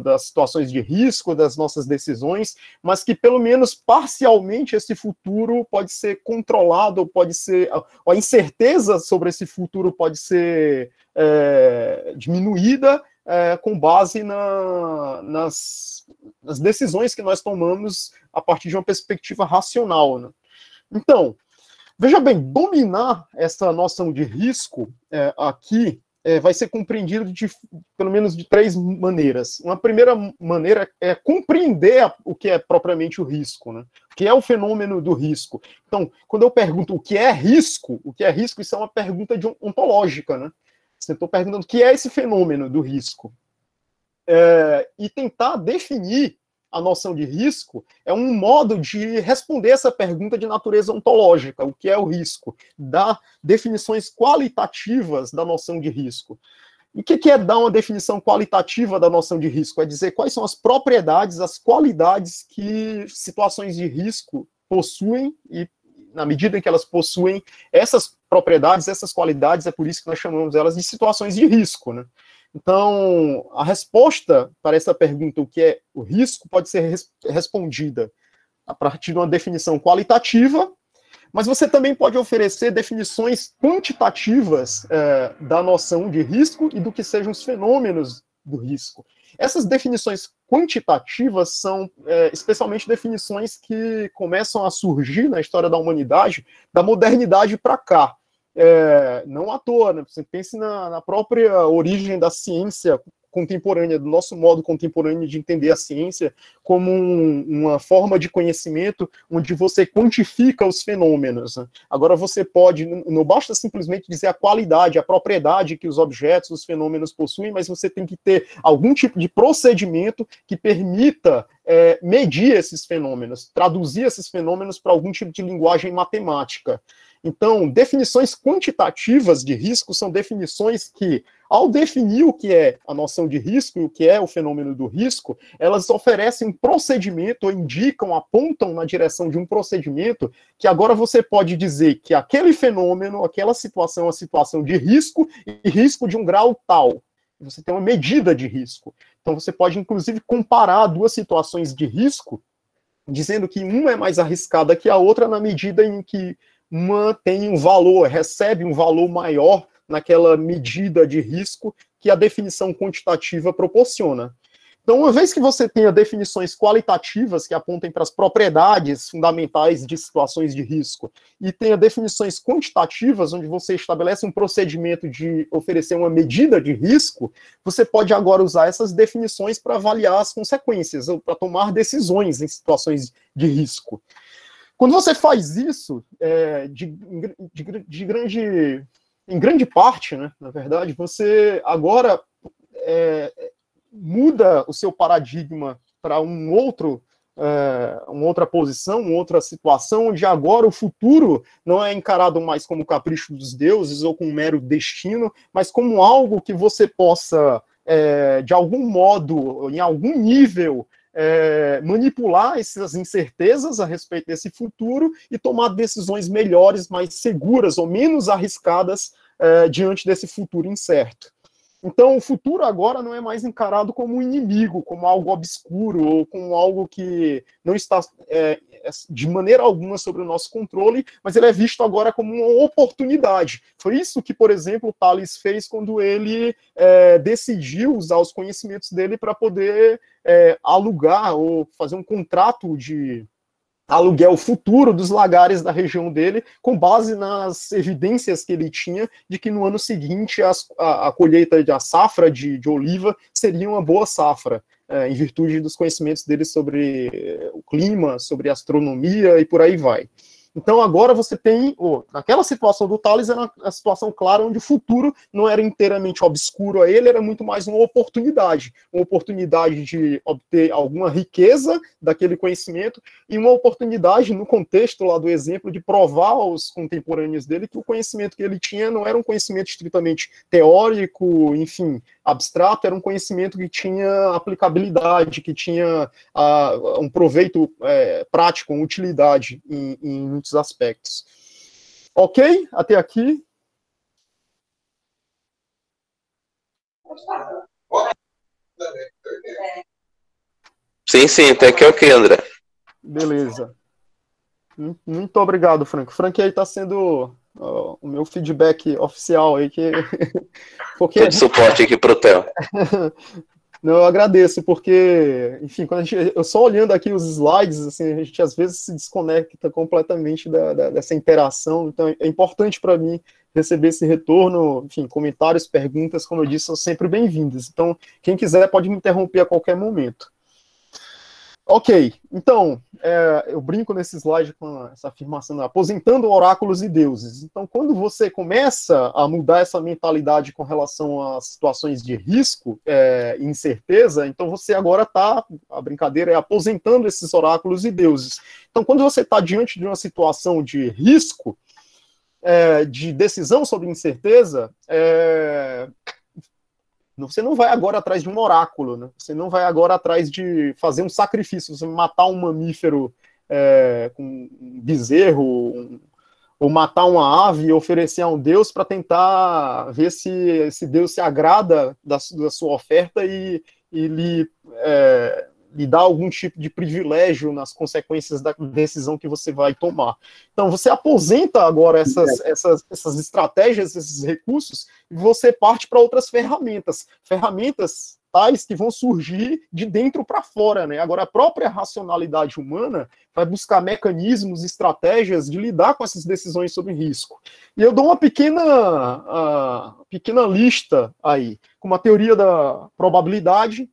das situações de risco, das nossas decisões, mas que pelo menos parcialmente esse futuro pode ser controlado, pode ser, a incerteza sobre esse futuro pode ser diminuída com base nas decisões que nós tomamos a partir de uma perspectiva racional, né? Então, veja bem, dominar essa noção de risco aqui vai ser compreendido pelo menos de 3 maneiras. Uma primeira maneira é compreender o que é propriamente o risco, né? O que é o fenômeno do risco. Então, quando eu pergunto o que é risco, isso é uma pergunta ontológica, né? Eu estou perguntando o que é esse fenômeno do risco. e tentar definir a noção de risco é um modo de responder essa pergunta de natureza ontológica, o que é o risco, dar definições qualitativas da noção de risco. E o que é dar uma definição qualitativa da noção de risco? É dizer quais são as propriedades, as qualidades que situações de risco possuem, e na medida em que elas possuem essas propriedades, essas qualidades, é por isso que nós chamamos elas de situações de risco, né? Então, a resposta para essa pergunta, o que é o risco, pode ser respondida a partir de uma definição qualitativa, mas você também pode oferecer definições quantitativas da noção de risco e do que sejam os fenômenos do risco. Essas definições quantitativas são especialmente definições que começam a surgir na história da humanidade, da modernidade para cá. Não à toa, né? Você pense na própria origem da ciência contemporânea, do nosso modo contemporâneo de entender a ciência como uma forma de conhecimento onde você quantifica os fenômenos, né? Agora você pode, não basta simplesmente dizer a qualidade, a propriedade que os objetos, os fenômenos possuem, mas você tem que ter algum tipo de procedimento que permita medir esses fenômenos, traduzir esses fenômenos para algum tipo de linguagem matemática. Então, definições quantitativas de risco são definições que, ao definir o que é a noção de risco e o que é o fenômeno do risco, elas oferecem um procedimento, ou indicam, apontam na direção de um procedimento que agora você pode dizer que aquele fenômeno, aquela situação é uma situação de risco e risco de um grau tal. Você tem uma medida de risco. Então, você pode, inclusive, comparar duas situações de risco, dizendo que uma é mais arriscada que a outra na medida em que uma tem um valor, recebe um valor maior naquela medida de risco que a definição quantitativa proporciona. Então, uma vez que você tenha definições qualitativas que apontem para as propriedades fundamentais de situações de risco e tenha definições quantitativas onde você estabelece um procedimento de oferecer uma medida de risco, você pode agora usar essas definições para avaliar as consequências, ou para tomar decisões em situações de risco. Quando você faz isso, em grande parte, né, na verdade, você agora muda o seu paradigma para uma outra posição, uma outra situação, onde agora o futuro não é encarado mais como capricho dos deuses ou como um mero destino, mas como algo que você possa, de algum modo, em algum nível, manipular essas incertezas a respeito desse futuro e tomar decisões melhores, mais seguras ou menos arriscadas diante desse futuro incerto. Então, o futuro agora não é mais encarado como um inimigo, como algo obscuro, ou como algo que não está de maneira alguma sobre o nosso controle, mas ele é visto agora como uma oportunidade. Foi isso que, por exemplo, Tales fez quando ele decidiu usar os conhecimentos dele para poder alugar ou fazer um contrato de aluguel futuro dos lagares da região dele, com base nas evidências que ele tinha de que no ano seguinte a colheita da safra de oliva seria uma boa safra, em virtude dos conhecimentos dele sobre o clima, sobre astronomia e por aí vai. Então agora você tem, naquela situação do Tales, era uma situação clara onde o futuro não era inteiramente obscuro a ele, era muito mais uma oportunidade de obter alguma riqueza daquele conhecimento e uma oportunidade, no contexto lá do exemplo, de provar aos contemporâneos dele que o conhecimento que ele tinha não era um conhecimento estritamente teórico, enfim, abstrato, era um conhecimento que tinha aplicabilidade, que tinha um proveito prático, uma utilidade em muitos aspectos. Ok? Até aqui? Sim, até aqui é ok, André. Beleza. Muito obrigado, Frank. Frank aí está sendo o meu feedback oficial aí, que porque Tô de suporte aqui pro Theo. Não, eu agradeço, porque, enfim, eu só olhando aqui os slides, assim, a gente às vezes se desconecta completamente dessa interação, então é importante para mim receber esse retorno, enfim, comentários, perguntas, como eu disse, são sempre bem-vindas. Então, quem quiser pode me interromper a qualquer momento. Ok, então, eu brinco nesse slide com essa afirmação, aposentando oráculos e deuses. Então, quando você começa a mudar essa mentalidade com relação a situações de risco e incerteza, então você agora está, a brincadeira é aposentando esses oráculos e deuses. Então, quando você está diante de uma situação de risco, de decisão sobre incerteza, você não vai agora atrás de um oráculo, né? Você não vai agora atrás de fazer um sacrifício, você matar um mamífero com um bezerro, ou matar uma ave e oferecer a um deus para tentar ver se esse deus se agrada da sua oferta e lhe dá algum tipo de privilégio nas consequências da decisão que você vai tomar. Então, você aposenta agora essas estratégias, esses recursos, e você parte para outras ferramentas tais que vão surgir de dentro para fora, né? Agora, a própria racionalidade humana vai buscar mecanismos, estratégias de lidar com essas decisões sobre risco. E eu dou uma pequena lista aí, como a teoria da probabilidade,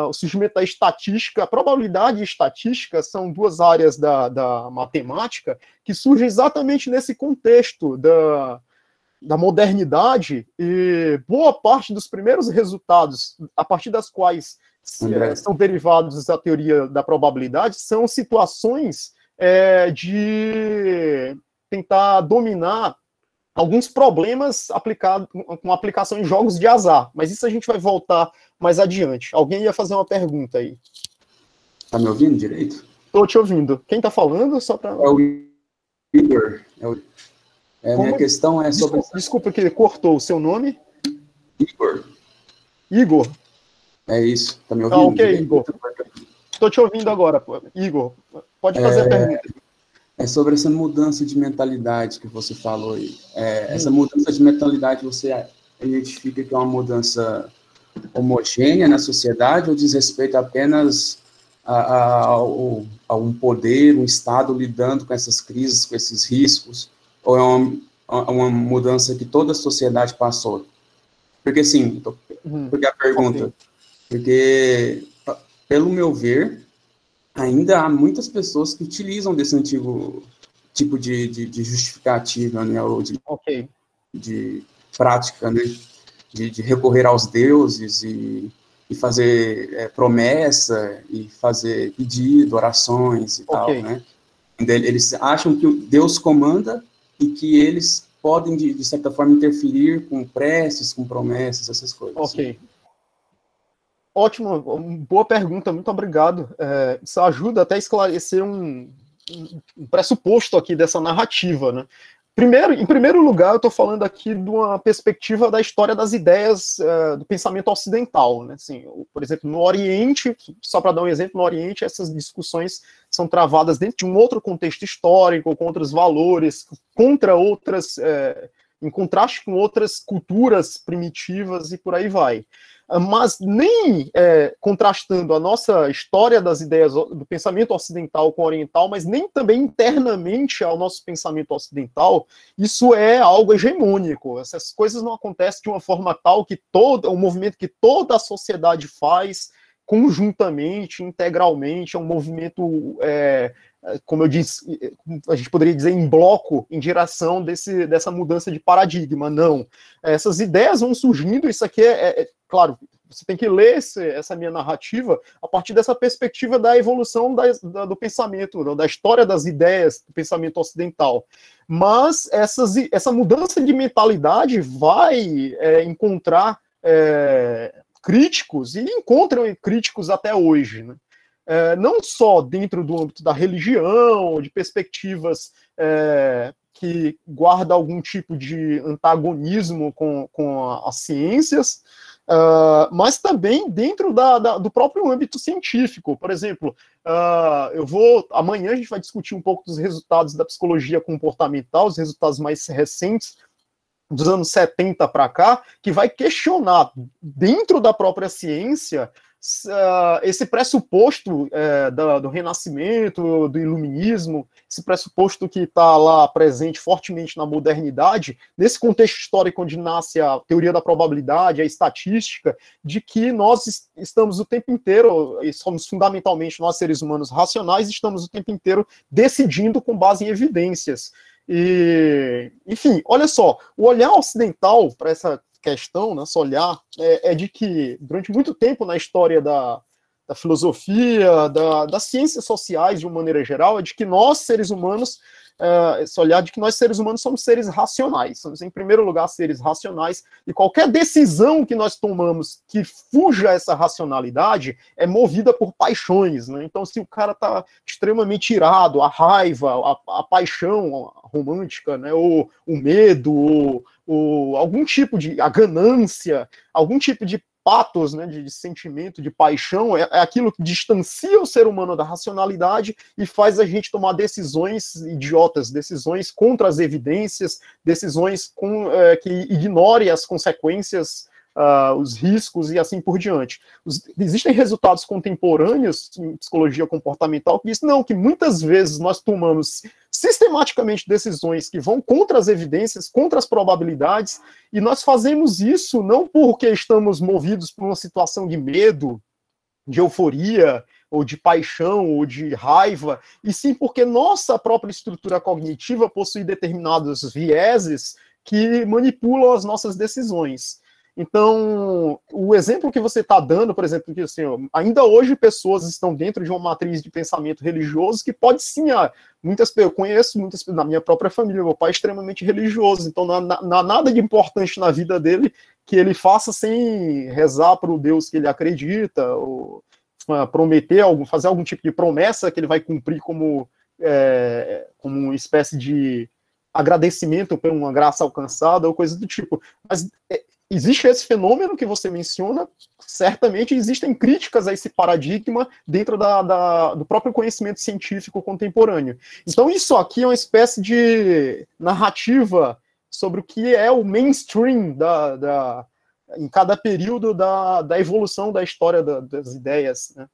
o surgimento da estatística. A probabilidade e estatística são duas áreas da matemática que surgem exatamente nesse contexto da modernidade, e boa parte dos primeiros resultados, a partir das quais são derivados da teoria da probabilidade, são situações de tentar dominar alguns problemas com aplicação em jogos de azar, mas isso a gente vai voltar mais adiante. Alguém ia fazer uma pergunta aí. Tá me ouvindo direito? Estou te ouvindo. Quem está falando? Só para... É o Igor. Minha questão é sobre... Desculpa que cortou o seu nome. Igor. É isso. Tá me ouvindo? Ok, direito? Igor. Estou te ouvindo agora, pô. Igor. Pode fazer a pergunta. É sobre essa mudança de mentalidade que você falou aí. Essa mudança de mentalidade, você identifica que é uma mudança homogênea na sociedade ou diz respeito apenas a um poder, um Estado lidando com essas crises, com esses riscos, ou é uma mudança que toda a sociedade passou? Porque, assim, porque a pergunta, porque, pelo meu ver, ainda há muitas pessoas que utilizam desse antigo tipo de justificativa, né, ou de prática, né, de recorrer aos deuses e fazer promessa e fazer pedido, orações e tal, né? Eles acham que Deus comanda e que eles podem, de certa forma, interferir com preces, com promessas, essas coisas. Ok. Assim. Ótimo, boa pergunta, muito obrigado. Isso ajuda até a esclarecer um pressuposto aqui dessa narrativa, né? Em primeiro lugar, eu estou falando aqui de uma perspectiva da história das ideias do pensamento ocidental, né? Assim, por exemplo, no Oriente, só para dar um exemplo, no Oriente essas discussões são travadas dentro de um outro contexto histórico, com outros valores, contra outras, em contraste com outras culturas primitivas e por aí vai. Mas nem contrastando a nossa história das ideias do pensamento ocidental com o oriental, mas nem também internamente ao nosso pensamento ocidental, isso é algo hegemônico. Essas coisas não acontecem de uma forma tal que um movimento que toda a sociedade faz conjuntamente, integralmente, é um movimento, como eu disse, a gente poderia dizer em bloco, em direção dessa mudança de paradigma. Não. Essas ideias vão surgindo, isso aqui claro, você tem que ler essa minha narrativa a partir dessa perspectiva da evolução do pensamento, da história das ideias do pensamento ocidental. Mas essa mudança de mentalidade vai encontrar críticos, e encontram críticos até hoje, né? Não só dentro do âmbito da religião, de perspectivas que guardam algum tipo de antagonismo com as ciências, mas também dentro do próprio âmbito científico. Por exemplo, amanhã a gente vai discutir um pouco dos resultados da psicologia comportamental, os resultados mais recentes, dos anos 70 para cá, que vai questionar, dentro da própria ciência, esse pressuposto do Renascimento, do Iluminismo, esse pressuposto que está lá presente fortemente na modernidade, nesse contexto histórico onde nasce a teoria da probabilidade, a estatística, de que nós estamos o tempo inteiro, e somos fundamentalmente nós seres humanos racionais, estamos o tempo inteiro decidindo com base em evidências. E, enfim, olha só, o olhar ocidental para essa questão, nosso olhar, é de que, durante muito tempo na história da filosofia, das ciências sociais, de uma maneira geral, é de que nós, seres humanos, esse olhar de que nós, seres humanos, somos seres racionais. Somos, em primeiro lugar, seres racionais, e qualquer decisão que nós tomamos que fuja essa racionalidade é movida por paixões, né? Então, se o cara está extremamente irado, a raiva, a paixão romântica, né? Ou o medo, ou algum tipo de a ganância, algum tipo de patos, né, de sentimento, de paixão, é aquilo que distancia o ser humano da racionalidade e faz a gente tomar decisões idiotas, decisões contra as evidências, decisões que ignorem as consequências, os riscos e assim por diante. Existem resultados contemporâneos em psicologia comportamental que dizem que muitas vezes nós tomamos sistematicamente decisões que vão contra as evidências, contra as probabilidades, e nós fazemos isso não porque estamos movidos por uma situação de medo, de euforia, ou de paixão, ou de raiva, e sim porque nossa própria estrutura cognitiva possui determinados vieses que manipulam as nossas decisões. Então, o exemplo que você está dando, por exemplo, que assim, ainda hoje pessoas estão dentro de uma matriz de pensamento religioso que pode sim, eu conheço muitas na minha própria família, meu pai é extremamente religioso, então não há nada de importante na vida dele que ele faça sem rezar para o Deus que ele acredita, ou prometer, fazer algum tipo de promessa que ele vai cumprir como uma espécie de agradecimento por uma graça alcançada, ou coisa do tipo. Mas existe esse fenômeno que você menciona, certamente existem críticas a esse paradigma dentro do próprio conhecimento científico contemporâneo. Então isso aqui é uma espécie de narrativa sobre o que é o mainstream em cada período da evolução da história das ideias, né?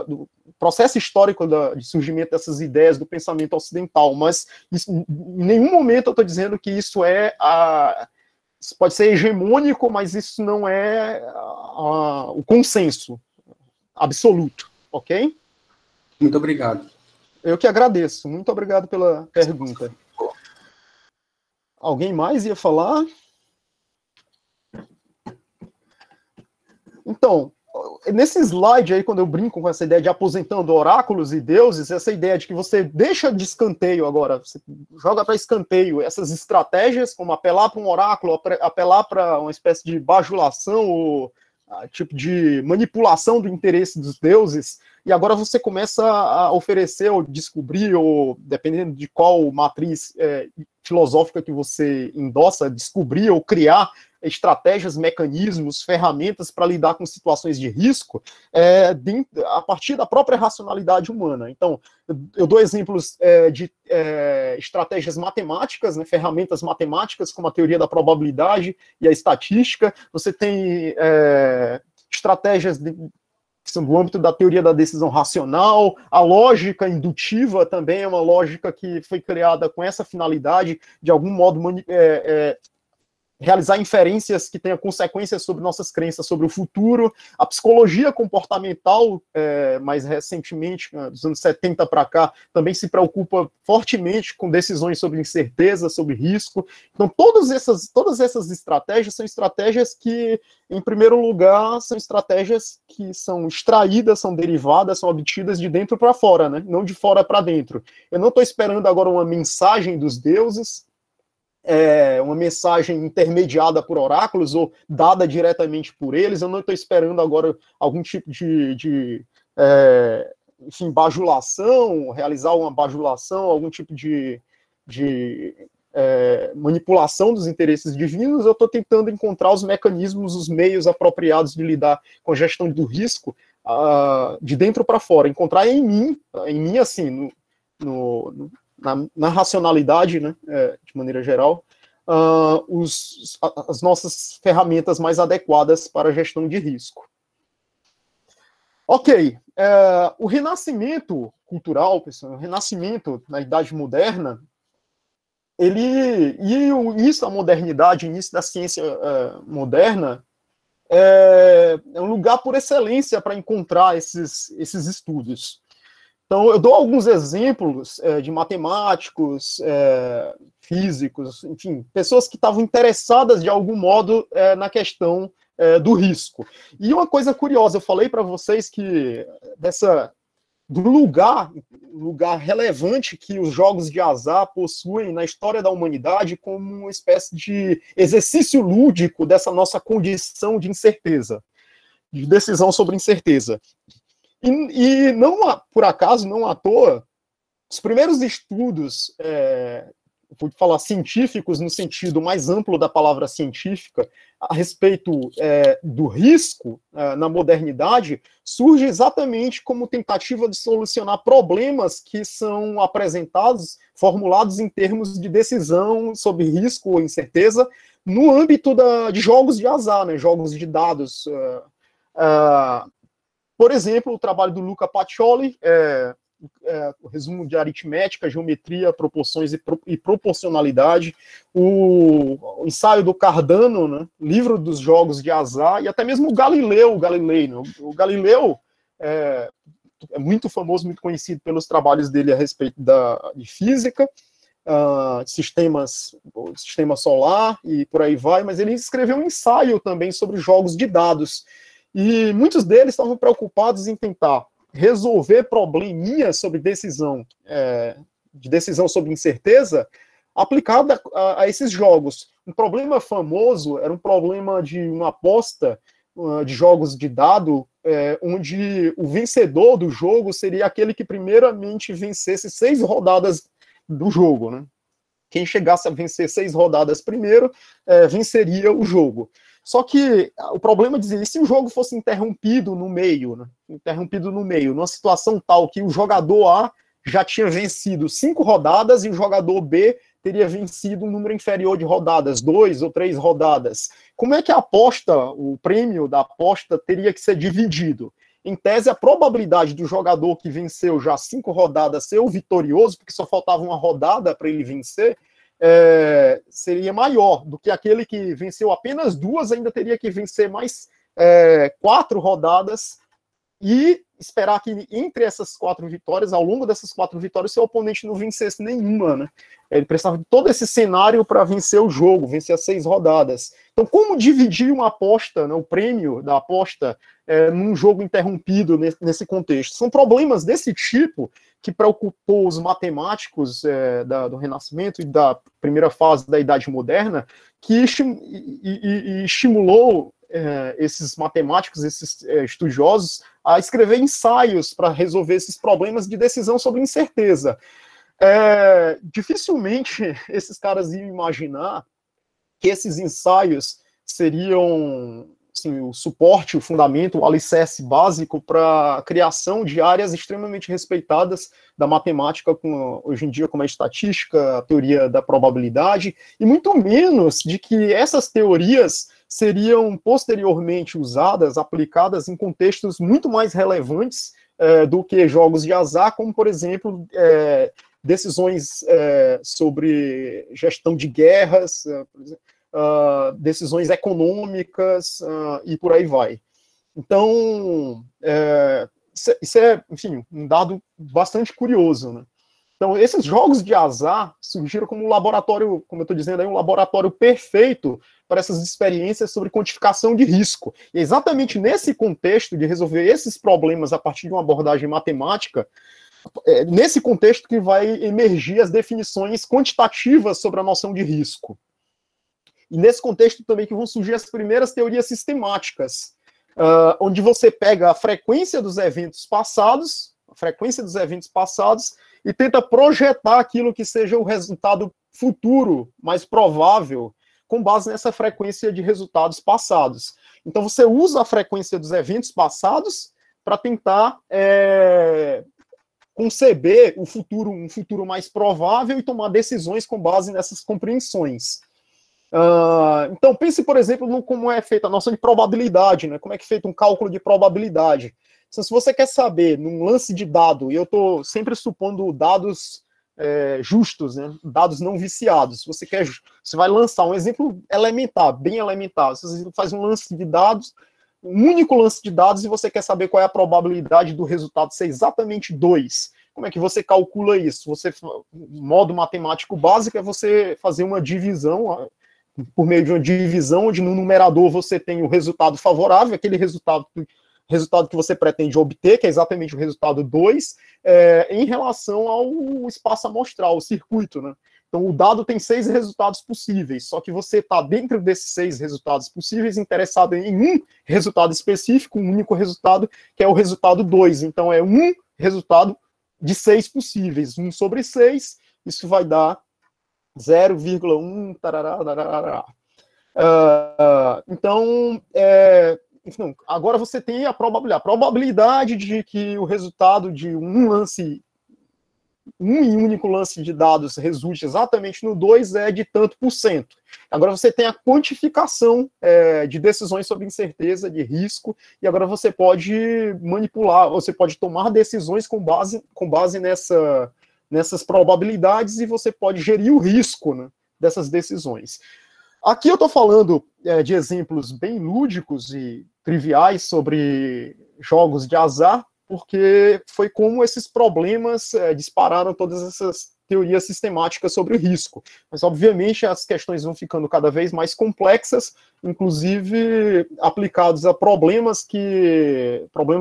Do processo histórico de surgimento dessas ideias do pensamento ocidental, mas em nenhum momento eu estou dizendo que isso isso pode ser hegemônico, mas isso não é o consenso absoluto, ok? Muito obrigado. Eu que agradeço. Muito obrigado pela pergunta. Alguém mais ia falar? Então, nesse slide aí, quando eu brinco com essa ideia de aposentando oráculos e deuses, essa ideia de que você deixa de escanteio agora, você joga para escanteio essas estratégias, como apelar para um oráculo, apelar para uma espécie de bajulação, ou tipo de manipulação do interesse dos deuses, e agora você começa a oferecer, ou descobrir, ou dependendo de qual matriz filosófica que você endossa, descobrir ou criar estratégias, mecanismos, ferramentas para lidar com situações de risco a partir da própria racionalidade humana. Então, eu dou exemplos de estratégias matemáticas, né, ferramentas matemáticas, como a teoria da probabilidade e a estatística. Você tem estratégias que são do âmbito da teoria da decisão racional. A lógica indutiva também é uma lógica que foi criada com essa finalidade, de algum modo realizar inferências que tenham consequências sobre nossas crenças sobre o futuro. A psicologia comportamental, mais recentemente, dos anos 70 para cá, também se preocupa fortemente com decisões sobre incerteza, sobre risco. Então, todas essas estratégias são estratégias que, em primeiro lugar, são estratégias que são extraídas, são derivadas, são obtidas de dentro para fora, né? Não de fora para dentro. Eu não estou esperando agora uma mensagem dos deuses, uma mensagem intermediada por oráculos ou dada diretamente por eles. Eu não estou esperando agora algum tipo de bajulação, realizar uma bajulação, algum tipo de manipulação dos interesses divinos. Eu estou tentando encontrar os mecanismos, os meios apropriados de lidar com a gestão do risco de dentro para fora, encontrar em mim assim, na racionalidade, né, de maneira geral, as nossas ferramentas mais adequadas para a gestão de risco. Ok, o renascimento cultural, pessoal, o renascimento na Idade Moderna, o início da modernidade, o início da ciência moderna, é um lugar por excelência para encontrar esses estudos. Então, eu dou alguns exemplos de matemáticos, físicos, enfim, pessoas que estavam interessadas de algum modo na questão do risco. E uma coisa curiosa, eu falei para vocês que do lugar relevante que os jogos de azar possuem na história da humanidade como uma espécie de exercício lúdico dessa nossa condição de incerteza, de decisão sobre incerteza. E não por acaso, não à toa, os primeiros estudos, vou falar científicos no sentido mais amplo da palavra científica, a respeito do risco na modernidade, surge exatamente como tentativa de solucionar problemas que são apresentados, formulados em termos de decisão sobre risco ou incerteza, no âmbito de jogos de azar, né, jogos de dados. Por exemplo, o trabalho do Luca Pacioli, o resumo de aritmética, geometria, proporções e proporcionalidade, o ensaio do Cardano, né, livro dos jogos de azar, e até mesmo o Galileu. O Galileu é muito famoso, muito conhecido pelos trabalhos dele a respeito de física, sistema solar e por aí vai, mas ele escreveu um ensaio também sobre jogos de dados. E muitos deles estavam preocupados em tentar resolver probleminhas sobre decisão sobre incerteza aplicada a esses jogos. Um problema famoso era um problema de uma aposta de jogos de dado, onde o vencedor do jogo seria aquele que primeiramente vencesse 6 rodadas do jogo, né? Quem chegasse a vencer 6 rodadas primeiro, venceria o jogo. Só que o problema dizia, e se o jogo fosse interrompido no meio, né? Numa situação tal que o jogador A já tinha vencido 5 rodadas e o jogador B teria vencido um número inferior de rodadas, 2 ou 3 rodadas. Como é que a aposta, o prêmio da aposta teria que ser dividido? Em tese, a probabilidade do jogador que venceu já 5 rodadas ser o vitorioso, porque só faltava uma rodada para ele vencer, seria maior do que aquele que venceu apenas 2, ainda teria que vencer mais 4 rodadas e esperar que entre essas 4 vitórias, ao longo dessas 4 vitórias, seu oponente não vencesse nenhuma, né? Ele precisava de todo esse cenário para vencer o jogo, vencer as 6 rodadas. Então, como dividir uma aposta, né, o prêmio da aposta, num jogo interrompido nesse contexto? São problemas desse tipo que preocupou os matemáticos do Renascimento e da primeira fase da Idade Moderna, que estimulou esses matemáticos, esses estudiosos, a escrever ensaios para resolver esses problemas de decisão sobre incerteza. Dificilmente esses caras iam imaginar que esses ensaios seriam assim, o suporte, o fundamento, o alicerce básico para a criação de áreas extremamente respeitadas da matemática, hoje em dia, como a estatística, a teoria da probabilidade, e muito menos de que essas teorias seriam posteriormente usadas, aplicadas em contextos muito mais relevantes do que jogos de azar, como, por exemplo, decisões sobre gestão de guerras, por exemplo, decisões econômicas e por aí vai. Então, isso é, enfim, um dado bastante curioso, né? Então, esses jogos de azar surgiram como um laboratório, como eu estou dizendo aí, um laboratório perfeito para essas experiências sobre quantificação de risco. E é exatamente nesse contexto de resolver esses problemas a partir de uma abordagem matemática, nesse contexto que vai emergir as definições quantitativas sobre a noção de risco. E nesse contexto também que vão surgir as primeiras teorias sistemáticas, onde você pega a frequência dos eventos passados, e tenta projetar aquilo que seja o resultado futuro mais provável, com base nessa frequência de resultados passados. Então você usa a frequência dos eventos passados para tentar conceber um futuro mais provável e tomar decisões com base nessas compreensões. Então, pense, por exemplo, como é feita a noção de probabilidade, né? Como é que é feito um cálculo de probabilidade. Então, se você quer saber, num lance de dado, e eu estou sempre supondo dados justos, né? Dados não viciados, você vai lançar um exemplo elementar, bem elementar, você faz um lance de dados, um único lance de dados, e você quer saber qual é a probabilidade do resultado ser exatamente 2. Como é que você calcula isso? O modo matemático básico é você fazer uma divisão, por meio de uma divisão, onde no numerador você tem o resultado favorável, aquele resultado que você pretende obter, que é exatamente o resultado 2, em relação ao espaço amostral, o circuito, né? Então, o dado tem 6 resultados possíveis, só que você está dentro desses 6 resultados possíveis interessado em um resultado específico, um único resultado, que é o resultado 2. Então, é um resultado de 6 possíveis. 1 sobre 6, isso vai dar 0,1. Então, enfim, agora você tem a probabilidade de que o resultado de um único lance de dados resulte exatamente no 2 é de tanto por cento. Agora você tem a quantificação de decisões sobre incerteza, de risco, e agora você pode manipular, você pode tomar decisões com base nessas probabilidades, e você pode gerir o risco, né, dessas decisões. Aqui eu estou falando de exemplos bem lúdicos e triviais sobre jogos de azar, porque foi como esses problemas dispararam todas essas teorias sistemáticas sobre o risco. Mas, obviamente, as questões vão ficando cada vez mais complexas, inclusive aplicados a problemas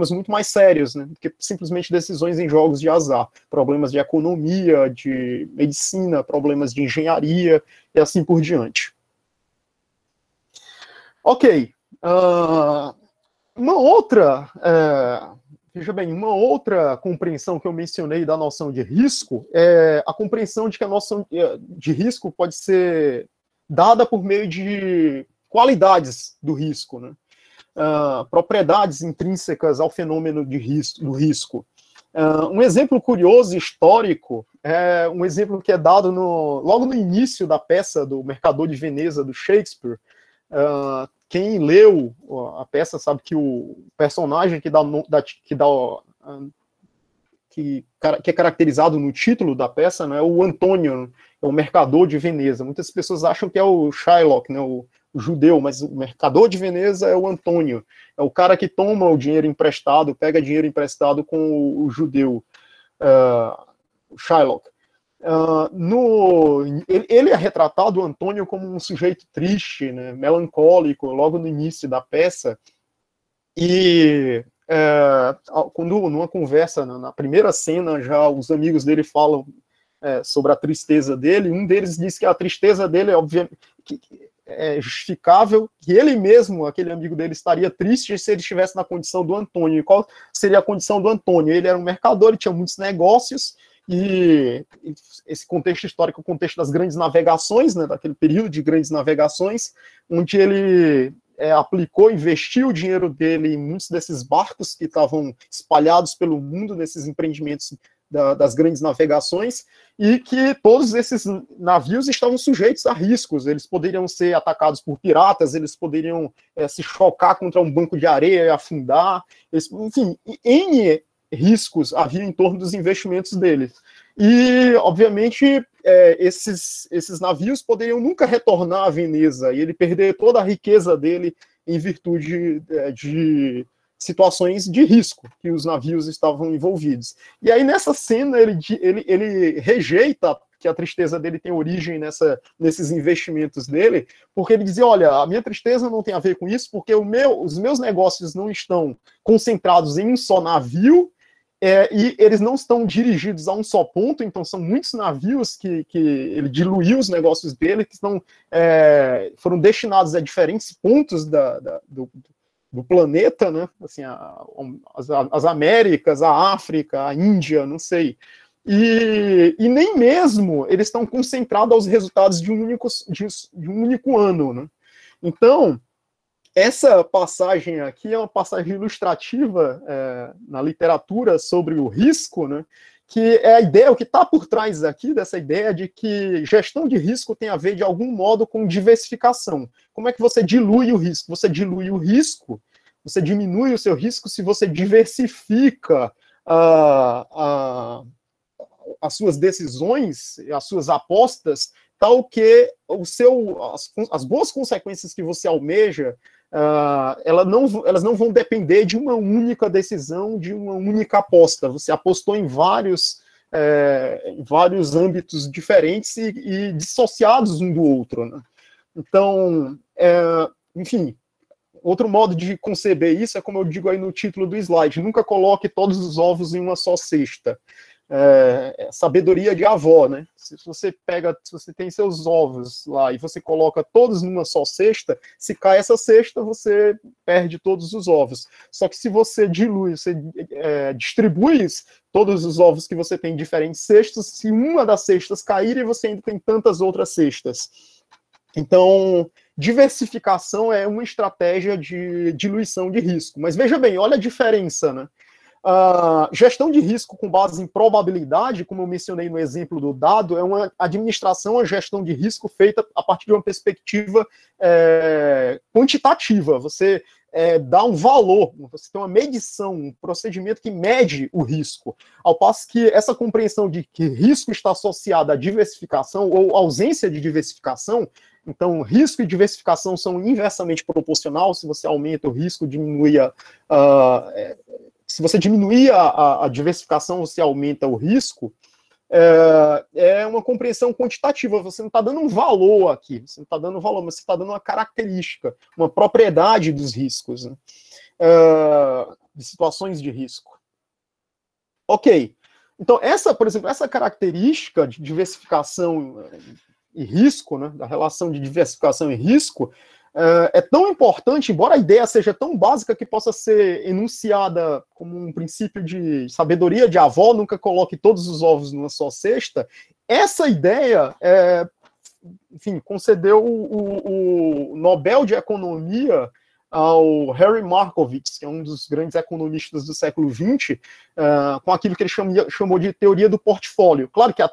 muito mais sérios, né, do que simplesmente decisões em jogos de azar. Problemas de economia, de medicina, problemas de engenharia e assim por diante. Ok. Uma outra compreensão que eu mencionei da noção de risco é a compreensão de que a noção de risco pode ser dada por meio de qualidades do risco, né? Propriedades intrínsecas ao fenômeno do risco. Um exemplo curioso e histórico é um exemplo que é dado logo no início da peça do Mercador de Veneza, do Shakespeare. Quem leu a peça sabe que o personagem que é caracterizado no título da peça, né, é o Antônio, é o Mercador de Veneza. Muitas pessoas acham que é o Shylock, né, o judeu, mas o Mercador de Veneza é o Antônio, é o cara que toma o dinheiro emprestado, pega dinheiro emprestado com o judeu, o Shylock. Ele é retratado, o Antônio, como um sujeito triste, né, melancólico, logo no início da peça, e quando numa conversa, na primeira cena, já os amigos dele falam sobre a tristeza dele, um deles diz que a tristeza dele obviamente é justificável, que ele mesmo, aquele amigo dele, estaria triste se ele estivesse na condição do Antônio. E qual seria a condição do Antônio? Ele era um mercador, ele tinha muitos negócios, e esse contexto histórico, o contexto das grandes navegações, né, daquele período de grandes navegações, onde ele investiu o dinheiro dele em muitos desses barcos que estavam espalhados pelo mundo, nesses empreendimentos das grandes navegações, e que todos esses navios estavam sujeitos a riscos. Eles poderiam ser atacados por piratas, eles poderiam se chocar contra um banco de areia e afundar, enfim, N riscos havia em torno dos investimentos deles. E, obviamente, esses navios poderiam nunca retornar a Veneza, e ele perder toda a riqueza dele em virtude de situações de risco que os navios estavam envolvidos. E aí, nessa cena, ele rejeita que a tristeza dele tem origem nesses investimentos dele, porque ele dizia, olha, a minha tristeza não tem a ver com isso, porque os meus negócios não estão concentrados em um só navio, e eles não estão dirigidos a um só ponto, então são muitos navios que ele diluiu os negócios dele, que foram destinados a diferentes pontos do planeta, né? Assim, as Américas, a África, a Índia, não sei. E nem mesmo eles estão concentrados aos resultados de um único ano, né? Então, essa passagem aqui é uma passagem ilustrativa na literatura sobre o risco, né? Que é a ideia, o que está por trás aqui dessa ideia de que gestão de risco tem a ver, de algum modo, com diversificação. Como é que você dilui o risco? Você dilui o risco, você diminui o seu risco se você diversifica as suas decisões, as suas apostas, tal que as boas consequências que você almeja, elas não vão depender de uma única decisão, de uma única aposta. Você apostou em vários âmbitos diferentes e dissociados um do outro, né? Então, enfim, outro modo de conceber isso é como eu digo aí no título do slide: nunca coloque todos os ovos em uma só cesta. Sabedoria de avó, né? Se você tem seus ovos lá e você coloca todos numa só cesta, se cai essa cesta, você perde todos os ovos. Só que se você dilui, você distribui todos os ovos que você tem em diferentes cestas, se uma das cestas cair, você ainda tem tantas outras cestas. Então, diversificação é uma estratégia de diluição de risco. Mas veja bem, olha a diferença, né? Gestão de risco com base em probabilidade, como eu mencionei no exemplo do dado, é uma administração, a gestão de risco feita a partir de uma perspectiva quantitativa. Você dá um valor, você tem uma medição, um procedimento que mede o risco, ao passo que essa compreensão de que risco está associado à diversificação ou ausência de diversificação. Então, risco e diversificação são inversamente proporcionais. Se você aumenta o risco, se você diminuir a diversificação, você aumenta o risco. É uma compreensão quantitativa. Você não está dando um valor aqui, você não está dando valor, mas você está dando uma característica, uma propriedade dos riscos, né? De situações de risco. Ok. Então, por exemplo, essa característica de diversificação e risco, né, da relação de diversificação e risco, é tão importante, embora a ideia seja tão básica que possa ser enunciada como um princípio de sabedoria de avó, nunca coloque todos os ovos numa só cesta. Essa ideia, enfim, concedeu o Nobel de Economia ao Harry Markowitz, que é um dos grandes economistas do século XX, com aquilo que ele chamou de teoria do portfólio. Claro que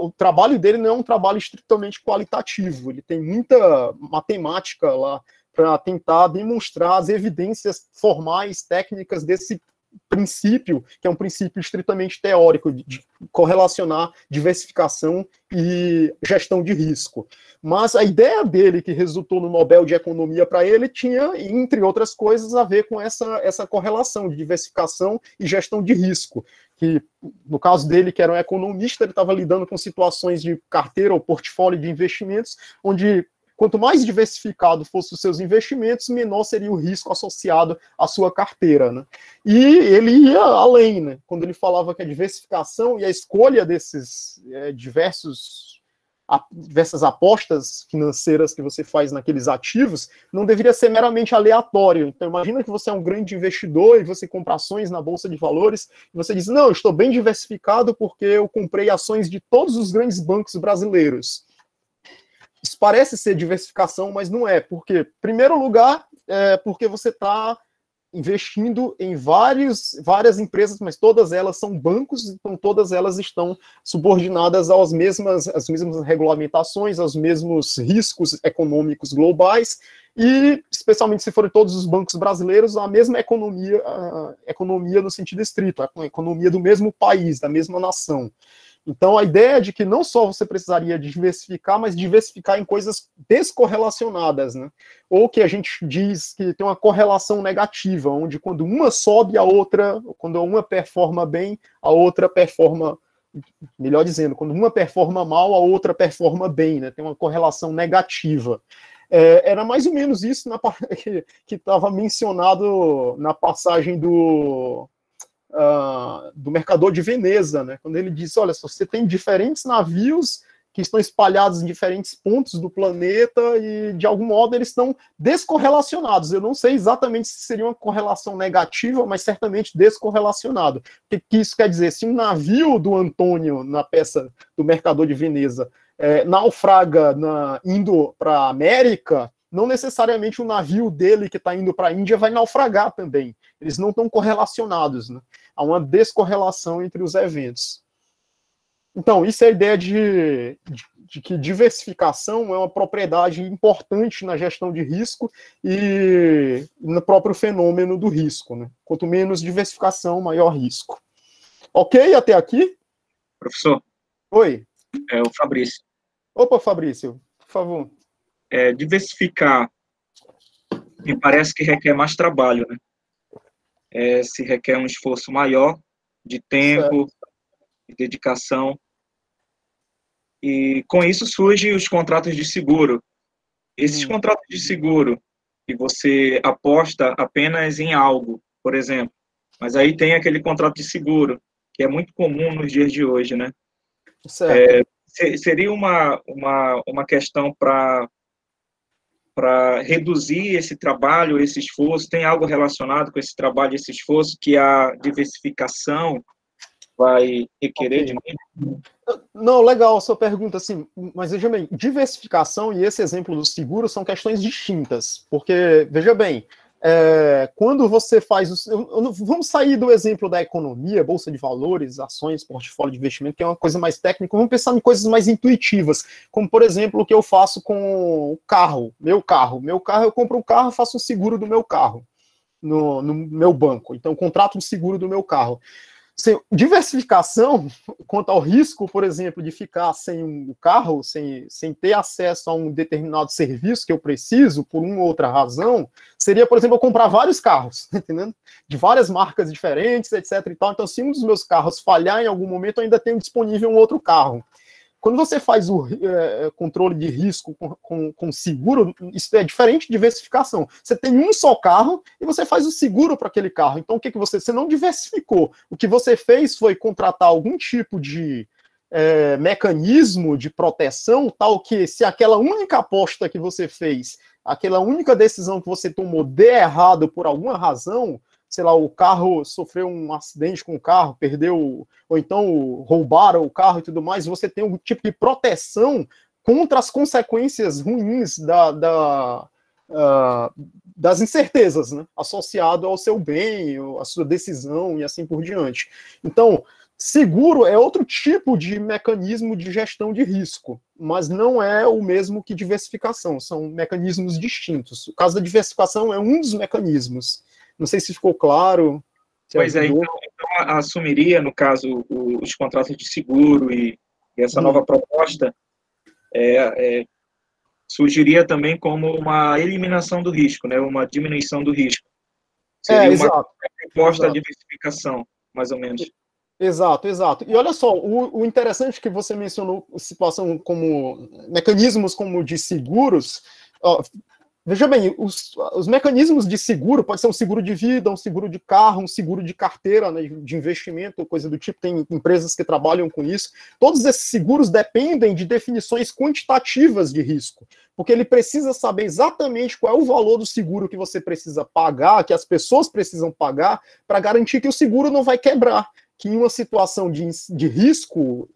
o trabalho dele não é um trabalho estritamente qualitativo, ele tem muita matemática lá para tentar demonstrar as evidências formais, técnicas desse princípio, que é um princípio estritamente teórico, de correlacionar diversificação e gestão de risco. Mas a ideia dele, que resultou no Nobel de Economia para ele, tinha, entre outras coisas, a ver com essa correlação de diversificação e gestão de risco, que, no caso dele, que era um economista, ele estava lidando com situações de carteira ou portfólio de investimentos, onde quanto mais diversificado fossem os seus investimentos, menor seria o risco associado à sua carteira, né? E ele ia além, né? Quando ele falava que a diversificação e a escolha desses diversas apostas financeiras que você faz naqueles ativos não deveria ser meramente aleatório. Então, imagina que você é um grande investidor e você compra ações na Bolsa de Valores e você diz, não, eu estou bem diversificado porque eu comprei ações de todos os grandes bancos brasileiros. Isso parece ser diversificação, mas não é. Por quê? Em primeiro lugar, porque você está investindo em várias empresas, mas todas elas são bancos, então todas elas estão subordinadas às mesmas regulamentações, aos mesmos riscos econômicos globais, e, especialmente se forem todos os bancos brasileiros, a mesma economia no sentido estrito, a economia do mesmo país, da mesma nação. Então, a ideia de que não só você precisaria diversificar, mas diversificar em coisas descorrelacionadas, né? Ou que a gente diz que tem uma correlação negativa, onde quando uma sobe, a outra, quando uma performa bem, a outra performa, melhor dizendo, quando uma performa mal, a outra performa bem, né? Tem uma correlação negativa. Era mais ou menos isso que estava mencionado na passagem do Mercador de Veneza, né? Quando ele diz, olha, você tem diferentes navios que estão espalhados em diferentes pontos do planeta e, de algum modo, eles estão descorrelacionados. Eu não sei exatamente se seria uma correlação negativa, mas certamente descorrelacionado. O que isso quer dizer? Se um navio do Antônio, na peça do Mercador de Veneza, naufraga indo para a América, não necessariamente o navio dele que está indo para a Índia vai naufragar também. Eles não estão correlacionados, né? Há uma descorrelação entre os eventos. Então, isso é a ideia de que diversificação é uma propriedade importante na gestão de risco e no próprio fenômeno do risco, né? Quanto menos diversificação, maior risco. Ok, até aqui? Professor, Oi. é o Fabrício. Opa, Fabrício, por favor. Diversificar me parece que requer mais trabalho, né? Se requer um esforço maior de tempo, de dedicação. E com isso surgem os contratos de seguro. Esses contratos de seguro, que você aposta apenas em algo, por exemplo, mas aí tem aquele contrato de seguro, que é muito comum nos dias de hoje, né? Seria uma questão para reduzir esse trabalho, esse esforço? Tem algo relacionado com esse trabalho, esse esforço, que a diversificação vai requerer de mim? Não, legal a sua pergunta, assim, mas veja bem, diversificação e esse exemplo do seguro são questões distintas, porque, veja bem, quando você faz... vamos sair do exemplo da economia, bolsa de valores, ações, portfólio de investimento, que é uma coisa mais técnica, vamos pensar em coisas mais intuitivas, como, por exemplo, o que eu faço com o carro, meu carro, eu compro um carro, faço um seguro do meu carro, no meu banco, então contrato um seguro do meu carro. Diversificação quanto ao risco, por exemplo, de ficar sem um carro, sem ter acesso a um determinado serviço que eu preciso, por uma ou outra razão, seria, por exemplo, eu comprar vários carros, entendendo? De várias marcas diferentes, etc. e tal. Então, se um dos meus carros falhar em algum momento, eu ainda tenho disponível um outro carro. Quando você faz o controle de risco com seguro, isso é diferente de diversificação. Você tem um só carro e você faz o seguro para aquele carro. Então, o que você não diversificou? O que você fez foi contratar algum tipo de mecanismo de proteção, tal que se aquela única aposta que você fez, aquela única decisão que você tomou der errado por alguma razão, sei lá, o carro sofreu um acidente com o carro, perdeu, ou então roubaram o carro e tudo mais, você tem um tipo de proteção contra as consequências ruins das incertezas, né, associado ao seu bem, à sua decisão e assim por diante. Então, seguro é outro tipo de mecanismo de gestão de risco, mas não é o mesmo que diversificação, são mecanismos distintos. O caso da diversificação é um dos mecanismos. Não sei se ficou claro. Pois é, então assumiria, no caso, os contratos de seguro e essa nova proposta surgiria também como uma eliminação do risco, né, uma diminuição do risco. Seria uma proposta de diversificação, mais ou menos. Exato. E olha só, o interessante que você mencionou, situação como mecanismos como de seguros. Veja bem, os mecanismos de seguro, pode ser um seguro de vida, um seguro de carro, um seguro de carteira, né, de investimento, coisa do tipo, tem empresas que trabalham com isso. Todos esses seguros dependem de definições quantitativas de risco, porque ele precisa saber exatamente qual é o valor do seguro que você precisa pagar, que as pessoas precisam pagar, para garantir que o seguro não vai quebrar, que em uma situação de risco...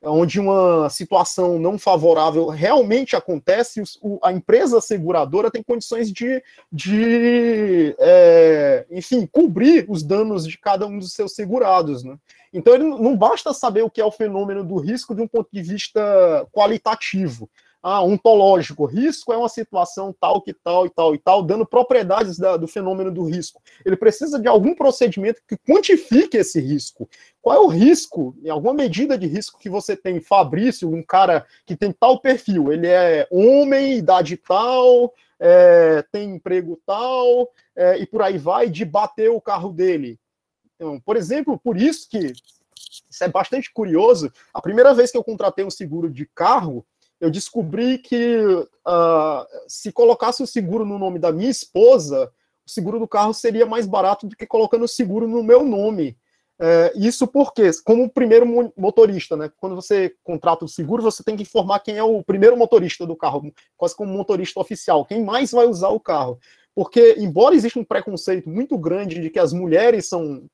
onde uma situação não favorável realmente acontece, a empresa seguradora tem condições enfim, cobrir os danos de cada um dos seus segurados, né? Então, ele não basta saber o que é o fenômeno do risco de um ponto de vista qualitativo. Ontológico, risco é uma situação tal, que tal e tal e tal, dando propriedades do fenômeno do risco. Ele precisa de algum procedimento que quantifique esse risco. Qual é o risco, em alguma medida de risco que você tem? Fabrício, um cara que tem tal perfil, ele é homem, idade tal, tem emprego tal, e por aí vai, de bater o carro dele. Então, por exemplo, por isso que isso é bastante curioso, a primeira vez que eu contratei um seguro de carro, eu descobri que se colocasse o seguro no nome da minha esposa, o seguro do carro seria mais barato do que colocando o seguro no meu nome. Isso porque, como primeiro motorista, né? Quando você contrata o seguro, você tem que informar quem é o primeiro motorista do carro, quase como motorista oficial, quem mais vai usar o carro. Porque, embora exista um preconceito muito grande de que as mulheres são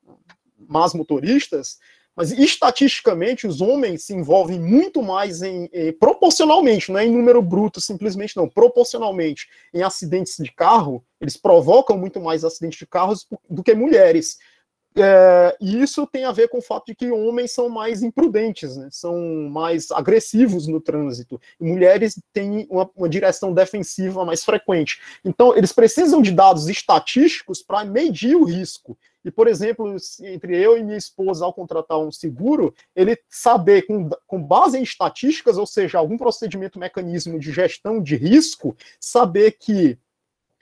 más motoristas, mas estatisticamente os homens se envolvem muito mais proporcionalmente, não é em número bruto simplesmente não, proporcionalmente em acidentes de carro, eles provocam muito mais acidentes de carros do que mulheres. E isso tem a ver com o fato de que homens são mais imprudentes, né? São mais agressivos no trânsito. E mulheres têm uma direção defensiva mais frequente. Então, eles precisam de dados estatísticos para medir o risco. E, por exemplo, entre eu e minha esposa, ao contratar um seguro, ele saber, com base em estatísticas, ou seja, algum procedimento, mecanismo de gestão de risco, saber que